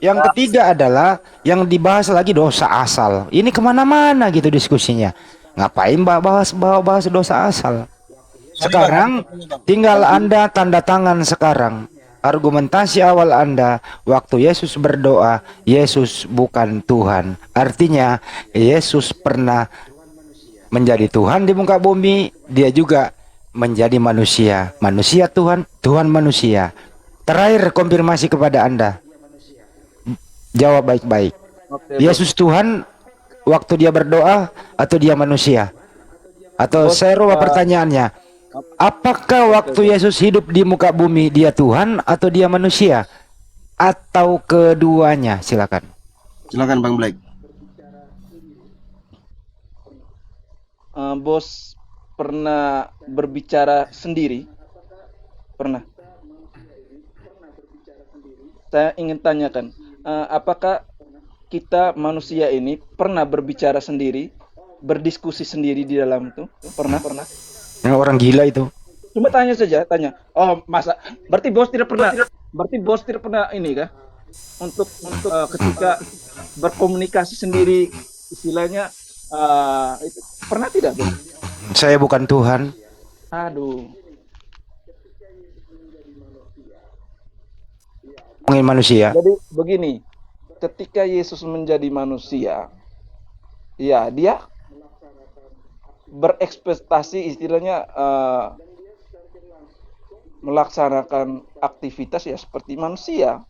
Yang ketiga adalah yang dibahas lagi dosa asal. Ini kemana-mana gitu diskusinya. Ngapain bahas dosa asal? Sekarang tinggal Anda tanda tangan sekarang. Argumentasi awal Anda waktu Yesus berdoa, Yesus bukan Tuhan. Artinya Yesus pernah menjadi Tuhan di muka bumi. Dia juga menjadi manusia. Manusia Tuhan, Tuhan manusia. Terakhir konfirmasi kepada Anda. Jawab baik-baik. Yesus Tuhan waktu dia berdoa atau dia manusia? Atau saya rubah pertanyaannya. Apakah waktu Yesus hidup di muka bumi dia Tuhan atau dia manusia? Atau keduanya? Silakan. Silakan Bang Black. Bos pernah berbicara sendiri? Pernah. Saya ingin tanyakan, apakah kita manusia ini pernah berbicara sendiri, berdiskusi sendiri di dalam itu? Pernah? Yang orang gila itu. Cuma tanya saja, tanya. Oh, masa? Berarti bos tidak pernah. Berarti bos tidak pernah ini kah? Untuk ketika berkomunikasi sendiri, istilahnya itu pernah tidak, Bos? Saya bukan Tuhan. Aduh. Ngomongin manusia. Jadi begini, ketika Yesus menjadi manusia, ya dia berekspektasi istilahnya melaksanakan aktivitas ya seperti manusia,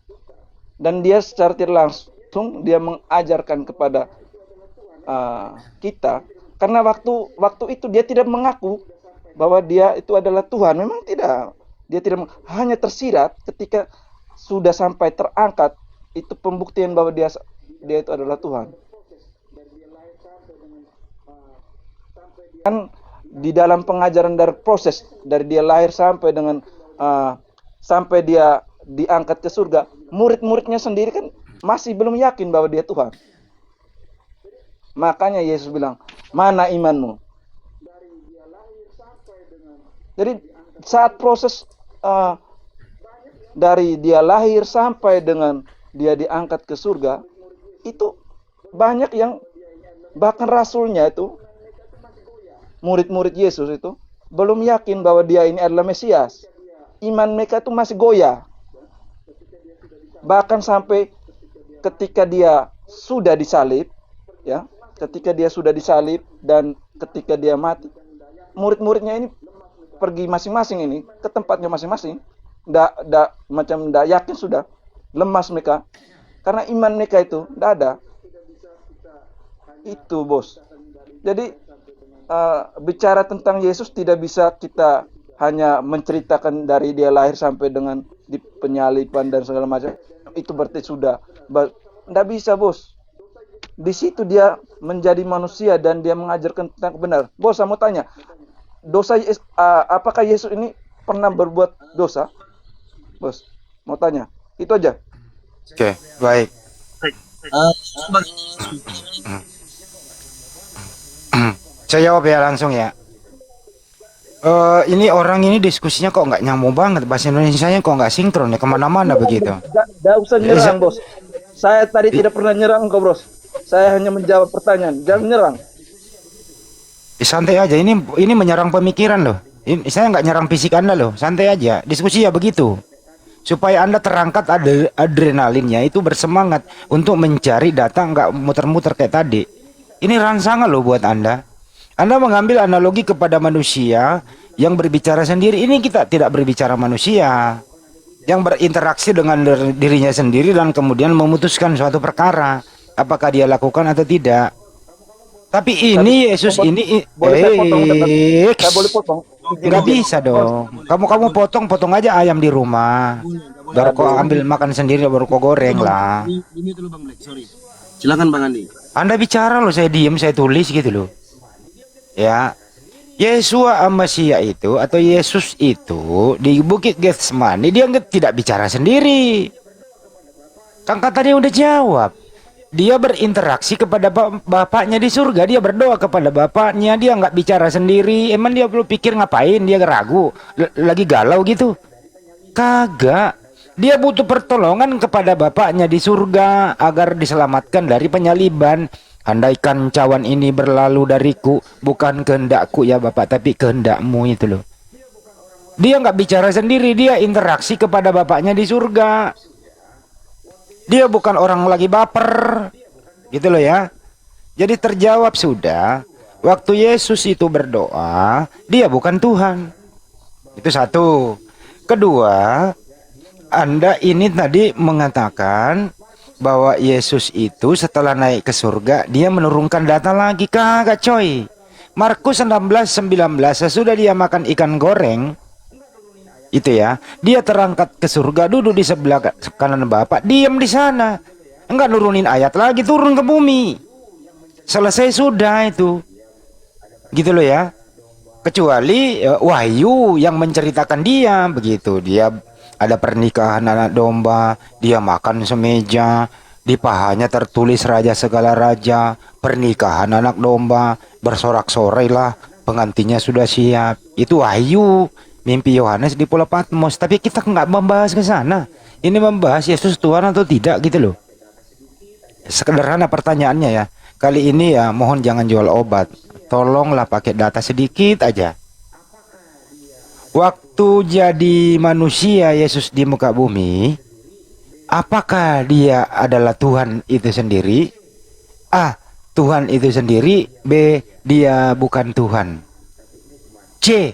dan dia secara tidak langsung dia mengajarkan kepada kita, karena waktu itu dia tidak mengaku bahwa dia itu adalah Tuhan. Memang tidak, dia tidak hanya tersirat ketika sudah sampai terangkat, itu pembuktian bahwa dia itu adalah Tuhan. Kan di dalam pengajaran dari proses dari dia lahir sampai dengan sampai dia diangkat ke surga, murid-muridnya sendiri kan masih belum yakin bahwa dia Tuhan. Makanya Yesus bilang, mana imanmu? Jadi saat proses dari dia lahir sampai dengan dia diangkat ke surga, itu banyak yang bahkan rasulnya itu, murid-murid Yesus itu belum yakin bahwa dia ini adalah Mesias. Iman mereka itu masih goyah. Bahkan sampai ketika dia sudah disalib, ya, ketika dia sudah disalib dan ketika dia mati, murid-muridnya ini pergi masing-masing ini ke tempatnya masing-masing. Ndak yakin, sudah lemas mereka karena iman mereka itu ndak ada. Itu bos. Jadi bicara tentang Yesus tidak bisa kita hanya menceritakan dari dia lahir sampai dengan di penyaliban dan segala macam. Itu berarti sudah ndak bisa bos. Di situ dia menjadi manusia dan dia mengajarkan tentang kebenaran. Bos, saya mau tanya, apakah Yesus ini pernah berbuat dosa? Bos, mau tanya. Itu aja. Oke, baik. Saya jawab ya langsung ya. Ini orang ini diskusinya kok nggak nyambung banget, bahasa Indonesianya kok nggak sinkron ya, kemana-mana begitu. Nggak usah nyerang bos. Saya tadi tidak pernah nyerang kok bos. Saya hanya menjawab pertanyaan. Jangan nyerang. Santai aja, ini menyerang pemikiran loh. Saya nggak nyerang fisik Anda loh, santai aja. Diskusi ya begitu. Supaya Anda terangkat adrenalinnya itu bersemangat untuk mencari data, nggak muter-muter kayak tadi. Ini rangsangan loh buat Anda. Anda mengambil analogi kepada manusia yang berbicara sendiri. Ini kita tidak berbicara manusia yang berinteraksi dengan dirinya sendiri dan kemudian memutuskan suatu perkara, apakah dia lakukan atau tidak. Tapi ini Yesus ini Saya boleh potong. nggak bisa dong. Kamu potong aja ayam di rumah. Baru kau ambil makan sendiri, baru kau goreng lah. Ini dulu Bang Black, sorry. Silakan Bang Andi. Anda bicara loh, saya diem, saya tulis gitu loh. Ya, Yesua Amasia itu atau Yesus itu di Bukit Getsemani dia tidak bicara sendiri. Kan tadi udah jawab. Dia berinteraksi kepada bapaknya di surga. Dia berdoa kepada bapaknya. Dia nggak bicara sendiri. Emang dia perlu pikir ngapain? Dia ragu, lagi galau gitu? Kagak. Dia butuh pertolongan kepada bapaknya di surga agar diselamatkan dari penyaliban. Andaikan cawan ini berlalu dariku, bukan kehendakku ya Bapak, tapi kehendakmu itu loh. Dia nggak bicara sendiri, dia interaksi kepada bapaknya di surga. Dia bukan orang lagi baper, gitu loh ya. Jadi terjawab sudah. Waktu Yesus itu berdoa, dia bukan Tuhan. Itu satu. Kedua, Anda ini tadi mengatakan bahwa Yesus itu setelah naik ke surga dia menurunkan data lagi. Kagak coy. Markus 16:19, sesudah dia makan ikan goreng itu ya, dia terangkat ke surga, duduk di sebelah kanan Bapak, diam di sana, enggak nurunin ayat lagi, turun ke bumi, selesai sudah itu, gitu loh ya. Kecuali Wahyu yang menceritakan dia begitu, dia ada pernikahan anak domba, dia makan semeja, di pahanya tertulis raja segala raja, pernikahan anak domba, bersorak-sorai lah, pengantinnya sudah siap. Itu Wahyu, mimpi Yohanes di Pulau Patmos. Tapi kita nggak membahas ke sana. Ini membahas Yesus Tuhan atau tidak gitu loh. Sederhana pertanyaannya ya. Kali ini ya mohon jangan jual obat. Tolonglah pakai data sedikit aja. Waktu jadi manusia Yesus di muka bumi, apakah dia adalah Tuhan itu sendiri? A. Tuhan itu sendiri. B. Dia bukan Tuhan. C.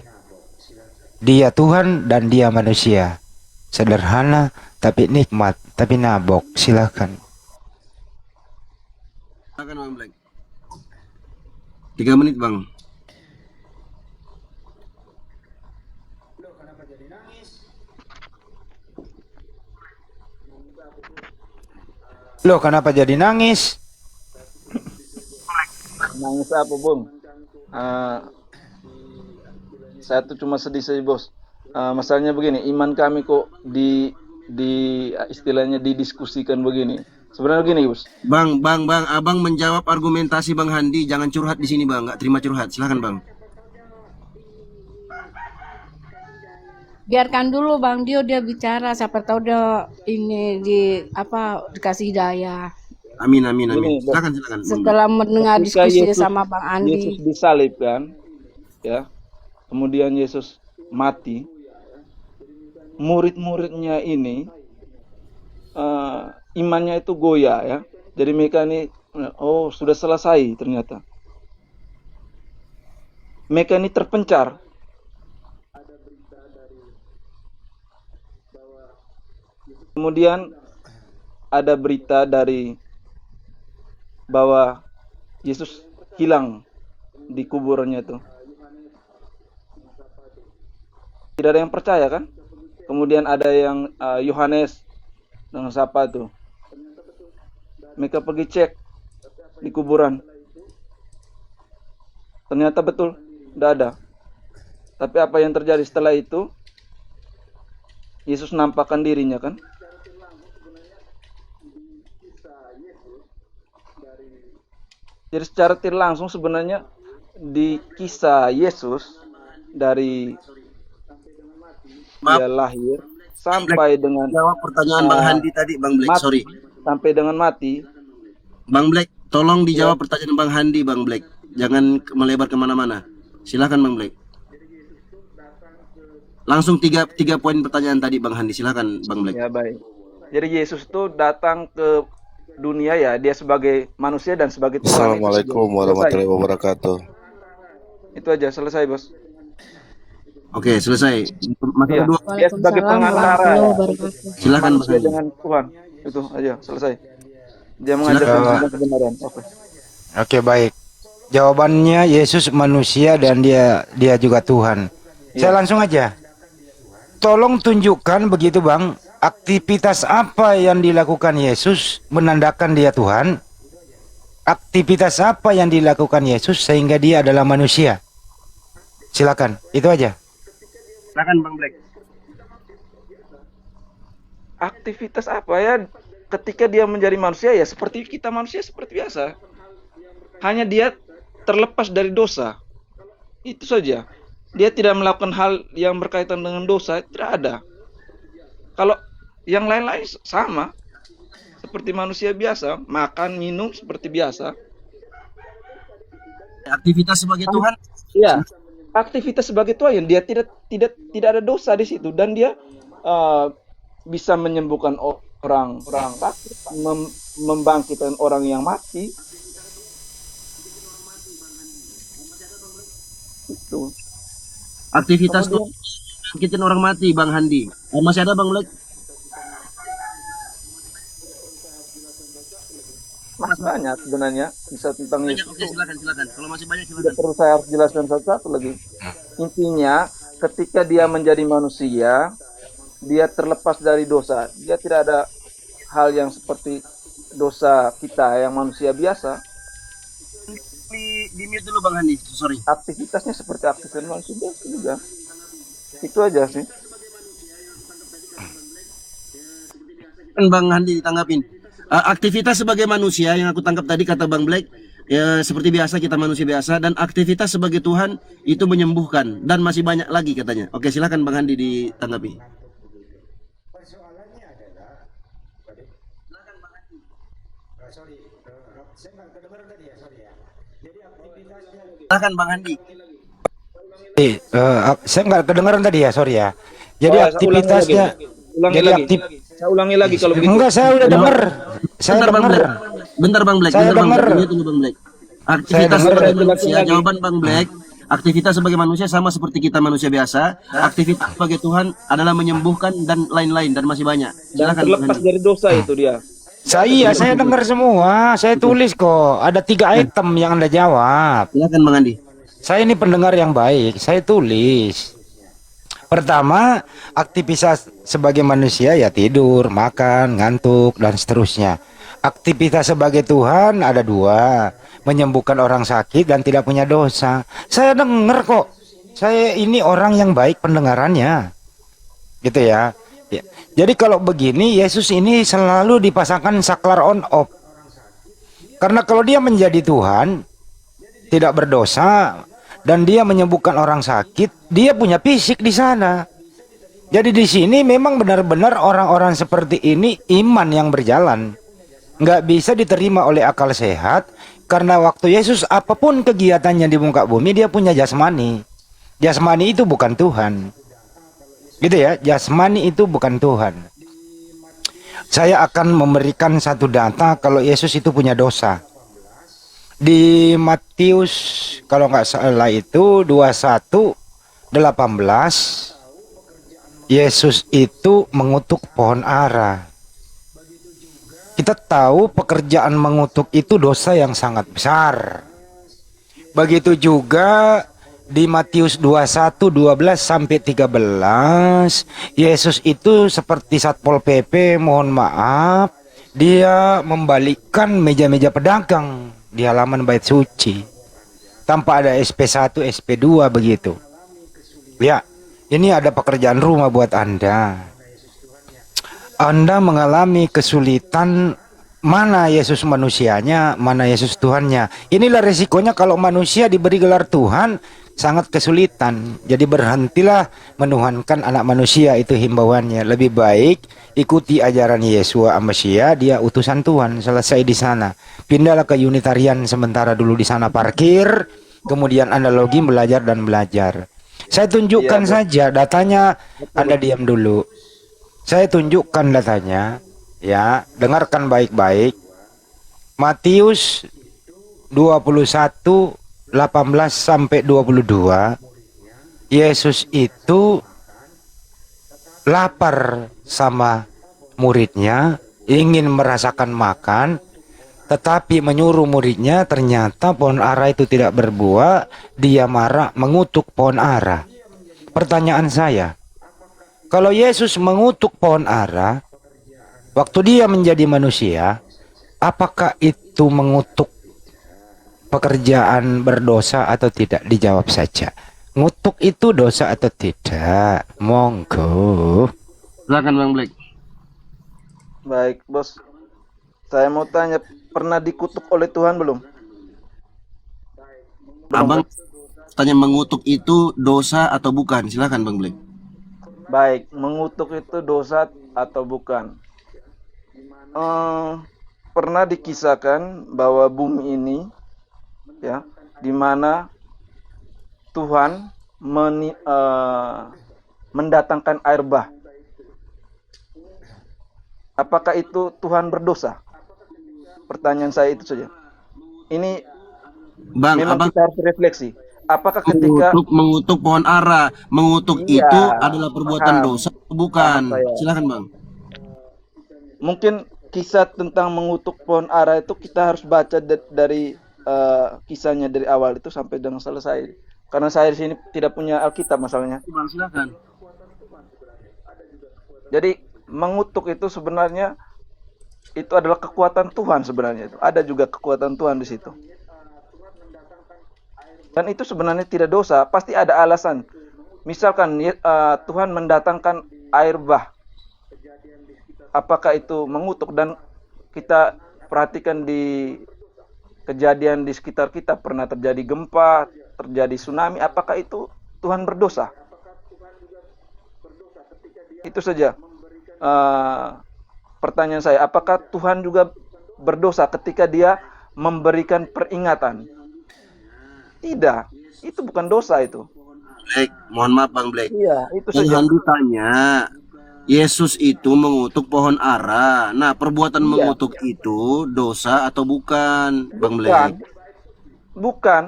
Dia Tuhan dan dia manusia. Sederhana tapi nikmat, tapi nabok. Silakan. Silakan Bang Black. 3 menit Bang. Loh, kenapa jadi nangis? Nangis apa, Bung? Saya tuh cuma sedih saja, Bos. Masalahnya begini, iman kami kok istilahnya didiskusikan begini. Sebenarnya begini, Bos. Bang, Abang menjawab argumentasi Bang Handi, jangan curhat di sini Bang, nggak terima curhat. Silakan Bang. Biarkan dulu Bang Dio dia bicara, siapa tahu dia ini dikasih hidayah. Amin. Gini, Bos. Silakan. Setelah mendengar Ketika diskusi Yesus- sama Bang Yesus Andi. disalibkan, ya. Kemudian Yesus mati. Murid-muridnya ini imannya itu goyah ya. Jadi mereka ini sudah selesai ternyata. Mereka ini terpencar. Kemudian ada berita dari bahwa Yesus hilang di kuburannya itu. Tidak ada yang percaya kan? Kemudian ada yang Yohanes dengan siapa tuh? Mereka pergi cek di kuburan. Ternyata betul, tidak ada. Tapi apa yang terjadi setelah itu? Yesus nampakkan dirinya kan? Jadi secara tidak langsung sebenarnya di kisah Yesus dari dia lahir sampai dengan Jawab pertanyaan Bang Handi tadi Bang Black, mati, sorry. sampai dengan mati. Bang Black, tolong dijawab pertanyaan Bang Handi Bang Black. Jangan melebar kemana-mana. Silakan Bang Black. Langsung tiga poin pertanyaan tadi Bang Handi, silakan Bang Black. Ya baik. Jadi Yesus itu datang ke dunia ya, dia sebagai manusia dan sebagai Tuhan. Assalamualaikum warahmatullahi wabarakatuh. Itu aja, selesai bos. Oke, selesai. Masa Iya. kedua, Dia sebagai Waalaikumsalam pengantara warahmatullahi wabarakatuh. silakan Bang manusia Handi. dengan Tuhan. Itu aja, selesai. Dia mengajarkan Silakan. tentang kebenaran. Oke. Oke, baik. Jawabannya Yesus manusia dan dia juga Tuhan. Saya langsung aja. Tolong tunjukkan begitu Bang, aktivitas apa yang dilakukan Yesus menandakan dia Tuhan? Aktivitas apa yang dilakukan Yesus sehingga dia adalah manusia? Silakan, itu aja. Silakan Bang Black. Aktivitas apa ya? Ketika dia menjadi manusia ya seperti kita manusia seperti biasa. Hanya dia terlepas dari dosa. Itu saja. Dia tidak melakukan hal yang berkaitan dengan dosa, tidak ada. Kalau yang lain-lain sama. Seperti manusia biasa, makan, minum seperti biasa. Aktivitas sebagai Tuhan. Iya. Aktivitas sebagai Tuhan, dia tidak ada dosa di situ dan dia bisa menyembuhkan orang sakit, membangkitkan orang yang mati. Itu. Aktivitas Tuhan bangkitin orang mati Bang Handi. Masih ada Bang Black? Masih banyak sebenarnya bisa tentang Yesus. Oke, silakan. Kalau masih banyak Tidak silakan. perlu saya harus jelaskan satu-satu lagi. Intinya, ketika dia menjadi manusia, dia terlepas dari dosa. Dia tidak ada hal yang seperti dosa kita yang manusia biasa. Di mute dulu Bang Handi, sorry. Aktivitasnya seperti aktivitas manusia biasa juga. Itu aja sih. Kan Bang Handi ditanggapin. Aktivitas sebagai manusia yang aku tangkap tadi kata Bang Black, ya seperti biasa kita manusia biasa, dan aktivitas sebagai Tuhan itu menyembuhkan dan masih banyak lagi katanya. Oke, silakan Bang Handi ditanggapi. Silakan Bang Handi. Saya nggak kedengaran tadi ya, sorry ya. Jadi Oh, aktivitasnya, ulangi jadi lagi. Saya ulangi lagi kalau begitu. Enggak, saya udah denger. Saya Bentar Bang denger. Black. Bentar Bang Black. Saya Bentar Bang denger. Black. Tunggu Bang Black. Aktivitas denger. sebagai Jelasin manusia, lagi. jawaban Bang Black. Aktivitas sebagai manusia sama seperti kita manusia biasa. Aktivitas sebagai Tuhan adalah menyembuhkan dan lain-lain dan masih banyak. Dan Silakan Bang terlepas Handi. dari dosa itu dia. Saya dengar semua. Saya tulis kok. Ada 3 item yang Anda jawab. Silakan Bang Andi. Saya ini pendengar yang baik. Saya tulis. Pertama, aktivitas sebagai manusia ya tidur, makan, ngantuk, dan seterusnya. Aktivitas sebagai Tuhan ada 2. Menyembuhkan orang sakit dan tidak punya dosa. Saya dengar kok. Saya ini orang yang baik pendengarannya. Gitu ya. Ya. Jadi kalau begini, Yesus ini selalu dipasangkan saklar on off. Karena kalau dia menjadi Tuhan, tidak berdosa, dan dia menyembuhkan orang sakit, dia punya fisik di sana. Jadi di sini memang benar-benar orang-orang seperti ini iman yang berjalan. Nggak bisa diterima oleh akal sehat, karena waktu Yesus apapun kegiatannya di muka bumi, dia punya jasmani. Jasmani itu bukan Tuhan. Gitu ya, jasmani itu bukan Tuhan. Saya akan memberikan satu data kalau Yesus itu punya dosa. Di Matius kalau nggak salah itu 21:18, Yesus itu mengutuk pohon ara. Kita tahu pekerjaan mengutuk itu dosa yang sangat besar. Begitu juga di Matius 21:12-13, Yesus itu seperti Satpol PP, mohon maaf, dia membalikkan meja-meja pedagang di halaman bait suci tanpa ada SP1, SP2 begitu. Ya, ini ada pekerjaan rumah buat Anda. Anda mengalami kesulitan, mana Yesus manusianya, mana Yesus Tuhannya. Inilah resikonya kalau manusia diberi gelar Tuhan, sangat kesulitan. Jadi berhentilah menuhankan anak manusia, itu himbauannya. Lebih baik ikuti ajaran Yesua Amasia, dia utusan Tuhan, selesai di sana. Pindahlah ke Unitarian sementara dulu di sana parkir, kemudian analogi belajar dan belajar. Saya tunjukkan saja datanya, Anda diam dulu. Saya tunjukkan datanya, ya, dengarkan baik-baik. Matius 21:18-22, Yesus itu lapar sama muridnya, ingin merasakan makan, tetapi menyuruh muridnya, ternyata pohon ara itu tidak berbuah, dia marah mengutuk pohon ara. Pertanyaan saya, kalau Yesus mengutuk pohon ara, waktu dia menjadi manusia, apakah itu mengutuk pekerjaan berdosa atau tidak? Dijawab saja. Ngutuk itu dosa atau tidak? Monggo. Silakan Bang Black. Baik, Bos. Saya mau tanya, pernah dikutuk oleh Tuhan belum? Abang tanya mengutuk itu dosa atau bukan? Silakan Bang Black. Baik, mengutuk itu dosa atau bukan? Pernah dikisahkan bahwa bumi ini, ya, di mana Tuhan mendatangkan air bah. Apakah itu Tuhan berdosa? Pertanyaan saya itu saja. Ini Bang, memang abang kita harus refleksi. Apakah ketika mengutuk pohon ara, mengutuk Iya, itu adalah perbuatan paham. dosa atau bukan? Paham saya. Silakan Bang. mungkin kisah tentang mengutuk pohon ara itu kita harus baca dari kisahnya dari awal itu sampai dengan selesai. Karena saya di sini tidak punya Alkitab masalahnya. Bang, silakan. Jadi mengutuk itu sebenarnya itu adalah kekuatan Tuhan sebenarnya itu. Ada juga kekuatan Tuhan di situ. Dan itu sebenarnya tidak dosa, pasti ada alasan. Misalkan Tuhan mendatangkan air bah. Apakah itu mengutuk? Dan kita perhatikan di kejadian di sekitar kita, pernah terjadi gempa, terjadi tsunami, apakah itu Tuhan berdosa? Itu saja pertanyaan saya. Apakah Tuhan juga berdosa ketika dia memberikan peringatan? Tidak, itu bukan dosa itu. Black, mohon maaf Bang Black. Iya, itu Yang saja. Handu tanya, Yesus itu mengutuk pohon ara. Nah, perbuatan Iya, mengutuk itu dosa atau bukan, Bang bukan, Black? bukan,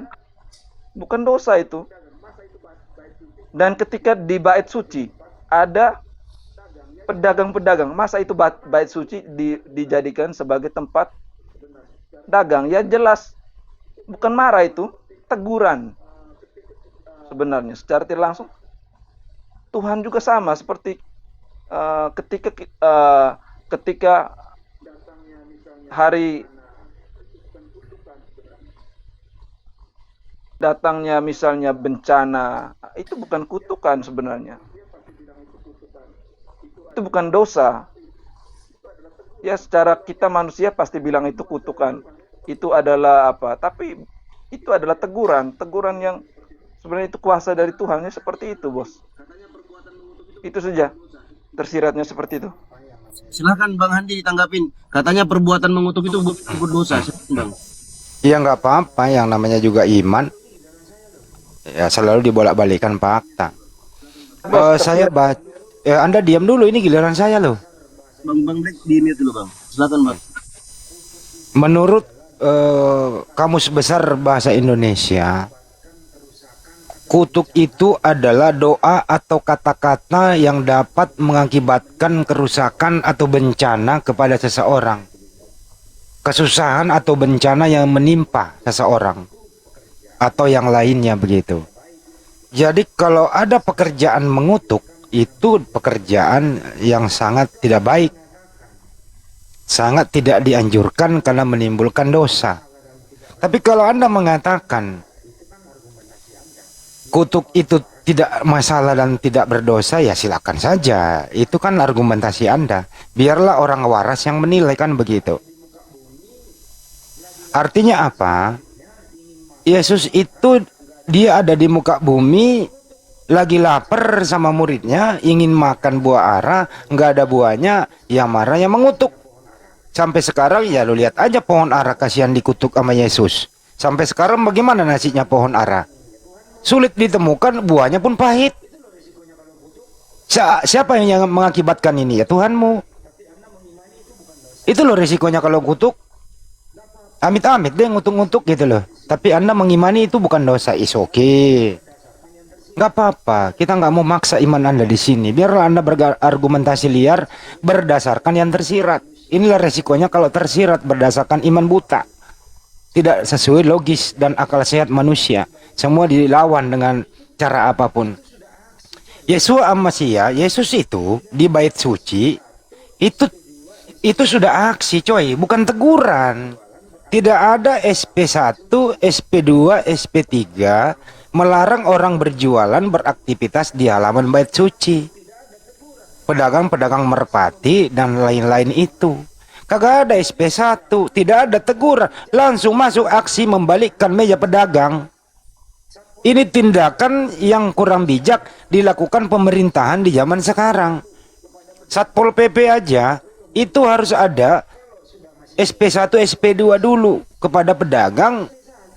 bukan dosa itu. Dan ketika di bait suci ada pedagang-pedagang, masa itu bait suci dijadikan sebagai tempat dagang? Ya jelas, bukan marah itu, teguran sebenarnya. Secara tidak langsung, Tuhan juga sama seperti ketika hari datangnya misalnya bencana, itu bukan kutukan sebenarnya. Itu bukan dosa. Ya secara kita manusia pasti bilang itu kutukan. Itu adalah apa? Tapi itu adalah teguran, teguran yang sebenarnya itu kuasa dari Tuhan. Ya seperti itu, Bos. Itu saja. Tersiratnya seperti itu. Silahkan Bang Handi ditanggapin. Katanya perbuatan mengutuk itu berdosa, silakan, Bang. Ya nggak apa-apa, yang namanya juga iman. Ya selalu dibolak-balikan fakta. Saya baca. Anda diam dulu, ini giliran saya loh. Bang Black di mute dulu, Bang. Silakan, Bang. Menurut Kamus Besar Bahasa Indonesia, kutuk itu adalah doa atau kata-kata yang dapat mengakibatkan kerusakan atau bencana kepada seseorang. Kesusahan atau bencana yang menimpa seseorang atau yang lainnya begitu. Jadi kalau ada pekerjaan mengutuk, itu pekerjaan yang sangat tidak baik. Sangat tidak dianjurkan karena menimbulkan dosa. Tapi kalau Anda mengatakan kutuk itu tidak masalah dan tidak berdosa, ya silakan saja. Itu kan argumentasi Anda. Biarlah orang waras yang menilai, kan begitu. Artinya apa? Yesus itu dia ada di muka bumi, lagi lapar sama muridnya, ingin makan buah ara, nggak ada buahnya, yang marah yang mengutuk. Sampai sekarang ya lu lihat aja pohon ara, kasihan dikutuk sama Yesus. Sampai sekarang bagaimana nasibnya pohon ara? Sulit ditemukan, buahnya pun pahit. Siapa yang mengakibatkan ini? Ya Tuhanmu. Itu loh resikonya kalau kutuk. Amit-amit deh ngutuk-ngutuk gitu loh. Tapi Anda mengimani itu bukan dosa, is okay. Nggak apa-apa, kita nggak mau maksa iman Anda di sini. Biarlah Anda berargumentasi liar berdasarkan yang tersirat. Inilah resikonya kalau tersirat berdasarkan iman buta. Tidak sesuai logis dan akal sehat manusia. Semua dilawan dengan cara apapun. Yesua Amasia, Yesus itu di bait suci itu sudah aksi, coy, bukan teguran. Tidak ada SP1, SP2, SP3 melarang orang berjualan beraktivitas di halaman bait suci. Pedagang-pedagang merpati dan lain-lain itu. Kagak ada SP1, tidak ada teguran, langsung masuk aksi membalikkan meja pedagang. Ini tindakan yang kurang bijak dilakukan pemerintahan di zaman sekarang. Satpol PP aja itu harus ada SP1, SP2 dulu kepada pedagang,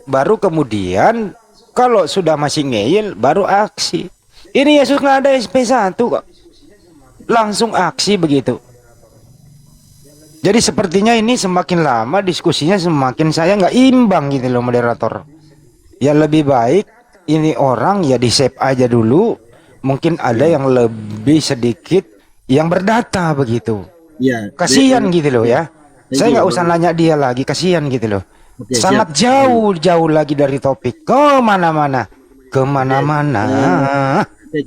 baru kemudian kalau sudah masih ngeyel baru aksi. Ini Yesus nggak ada SP1 kok, langsung aksi begitu. Jadi sepertinya ini semakin lama diskusinya semakin saya nggak imbang gitu loh, moderator. Ya lebih baik ini orang ya di save aja dulu. Mungkin ada yang lebih sedikit yang berdata begitu. Ya, Kasihan gitu loh ya. Saya nggak usah nanya dia lagi, kasihan gitu loh. Oke, Sangat siap. jauh lagi dari topik. Kemana-mana. Oke,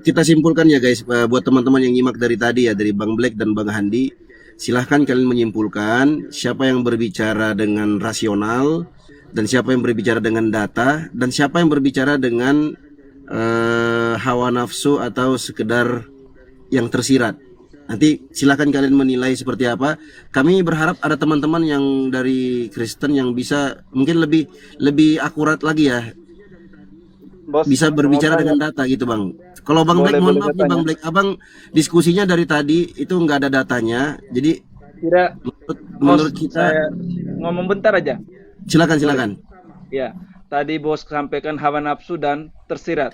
kita simpulkan ya guys, buat teman-teman yang nyimak dari tadi ya, dari Bang Black dan Bang Handi. Silahkan kalian menyimpulkan siapa yang berbicara dengan rasional dan siapa yang berbicara dengan data dan siapa yang berbicara dengan hawa nafsu atau sekedar yang tersirat. Nanti silakan kalian menilai seperti apa. Kami berharap ada teman-teman yang dari Kristen yang bisa mungkin lebih akurat lagi ya, Bos, bisa berbicara dengan data gitu, Bang. Kalau Bang Black, mohon maaf nih Bang Black, Abang diskusinya dari tadi itu nggak ada datanya. Jadi tidak. menurut Bos, kita, saya ngomong bentar aja. silakan. Ya, tadi Bos sampaikan hawa nafsu dan tersirat.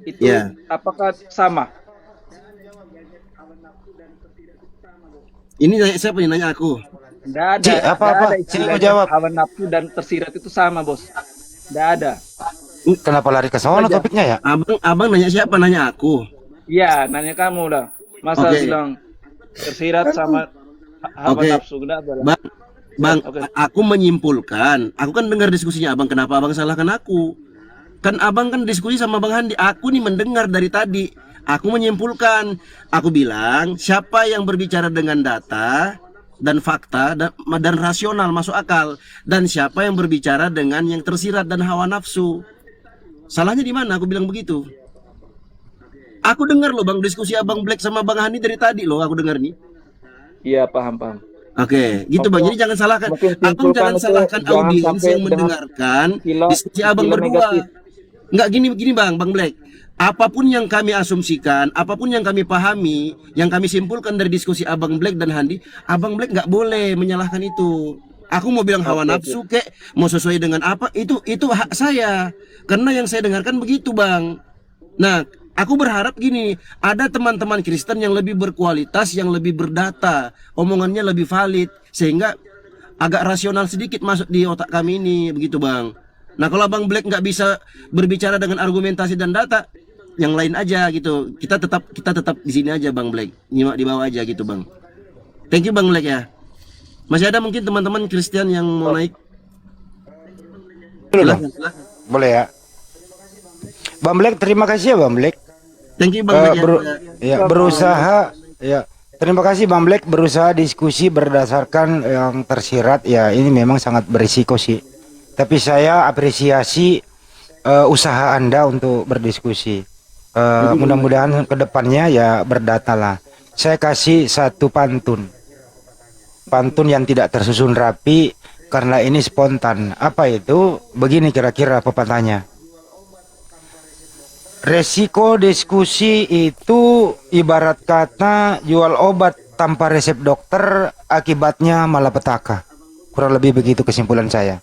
Itu Ya. apakah sama? Ini nanya siapa nih? Nanya aku. Nggak ada, Ci, apa-apa? nggak ada Sini istilahnya gua jawab. hawa nafsu dan tersirat itu sama, Bos. Nggak ada. Kenapa lari ke sana Aja. topiknya ya? Abang nanya siapa? Nanya aku. Iya, nanya kamu lah. Masa Oke. bilang tersirat sama hawa Oke. nafsu, nggak ada lah. Bang, Oke. aku menyimpulkan. Aku kan dengar diskusinya abang. Kenapa abang salahkan aku? Kan abang kan diskusi sama Bang Handi. Aku nih mendengar dari tadi. Aku menyimpulkan. Aku bilang siapa yang berbicara dengan data dan fakta dan rasional masuk akal, dan siapa yang berbicara dengan yang tersirat dan hawa nafsu. Salahnya di mana? Aku bilang begitu. Aku dengar loh Bang diskusi Abang Black sama Bang Handi dari tadi loh. Aku dengar nih. Iya, paham. Oke, gitu Bang. Jadi jangan salahkan. Mungkin Abang simpulkan jangan itu, salahkan jangan audiens sampai yang dengan mendengarkan istilah- diskusi Abang istilah berdua. negatif. Enggak gini Bang Black. Apapun yang kami asumsikan, apapun yang kami pahami, yang kami simpulkan dari diskusi Abang Black dan Handi, Abang Black nggak boleh menyalahkan itu. Aku mau bilang hawa nafsu kek, mau sesuai dengan apa, itu hak saya. Karena yang saya dengarkan begitu Bang. Nah, aku berharap gini, ada teman-teman Kristen yang lebih berkualitas, yang lebih berdata, omongannya lebih valid, sehingga agak rasional sedikit masuk di otak kami ini, begitu Bang. Nah, kalau Bang Black nggak bisa berbicara dengan argumentasi dan data, yang lain aja gitu. Kita tetap di sini aja Bang Black, nyimak di bawah aja gitu Bang. Thank you Bang Black ya. Masih ada mungkin teman-teman Kristen yang mau naik? Dulu dong. Boleh ya. Bang Black, terima kasih ya Bang Black. Thank you Bang Black ya. Berusaha ya. Terima kasih Bang Black berusaha diskusi berdasarkan yang tersirat ya. Ini memang sangat berisiko sih. Tapi saya apresiasi usaha Anda untuk berdiskusi. Mudah-mudahan kedepannya ya berdata lah. Saya kasih satu pantun yang tidak tersusun rapi karena ini spontan. Apa itu? Begini kira-kira pepatahnya. Resiko diskusi itu ibarat kata jual obat tanpa resep dokter, akibatnya malapetaka. Kurang lebih begitu kesimpulan saya.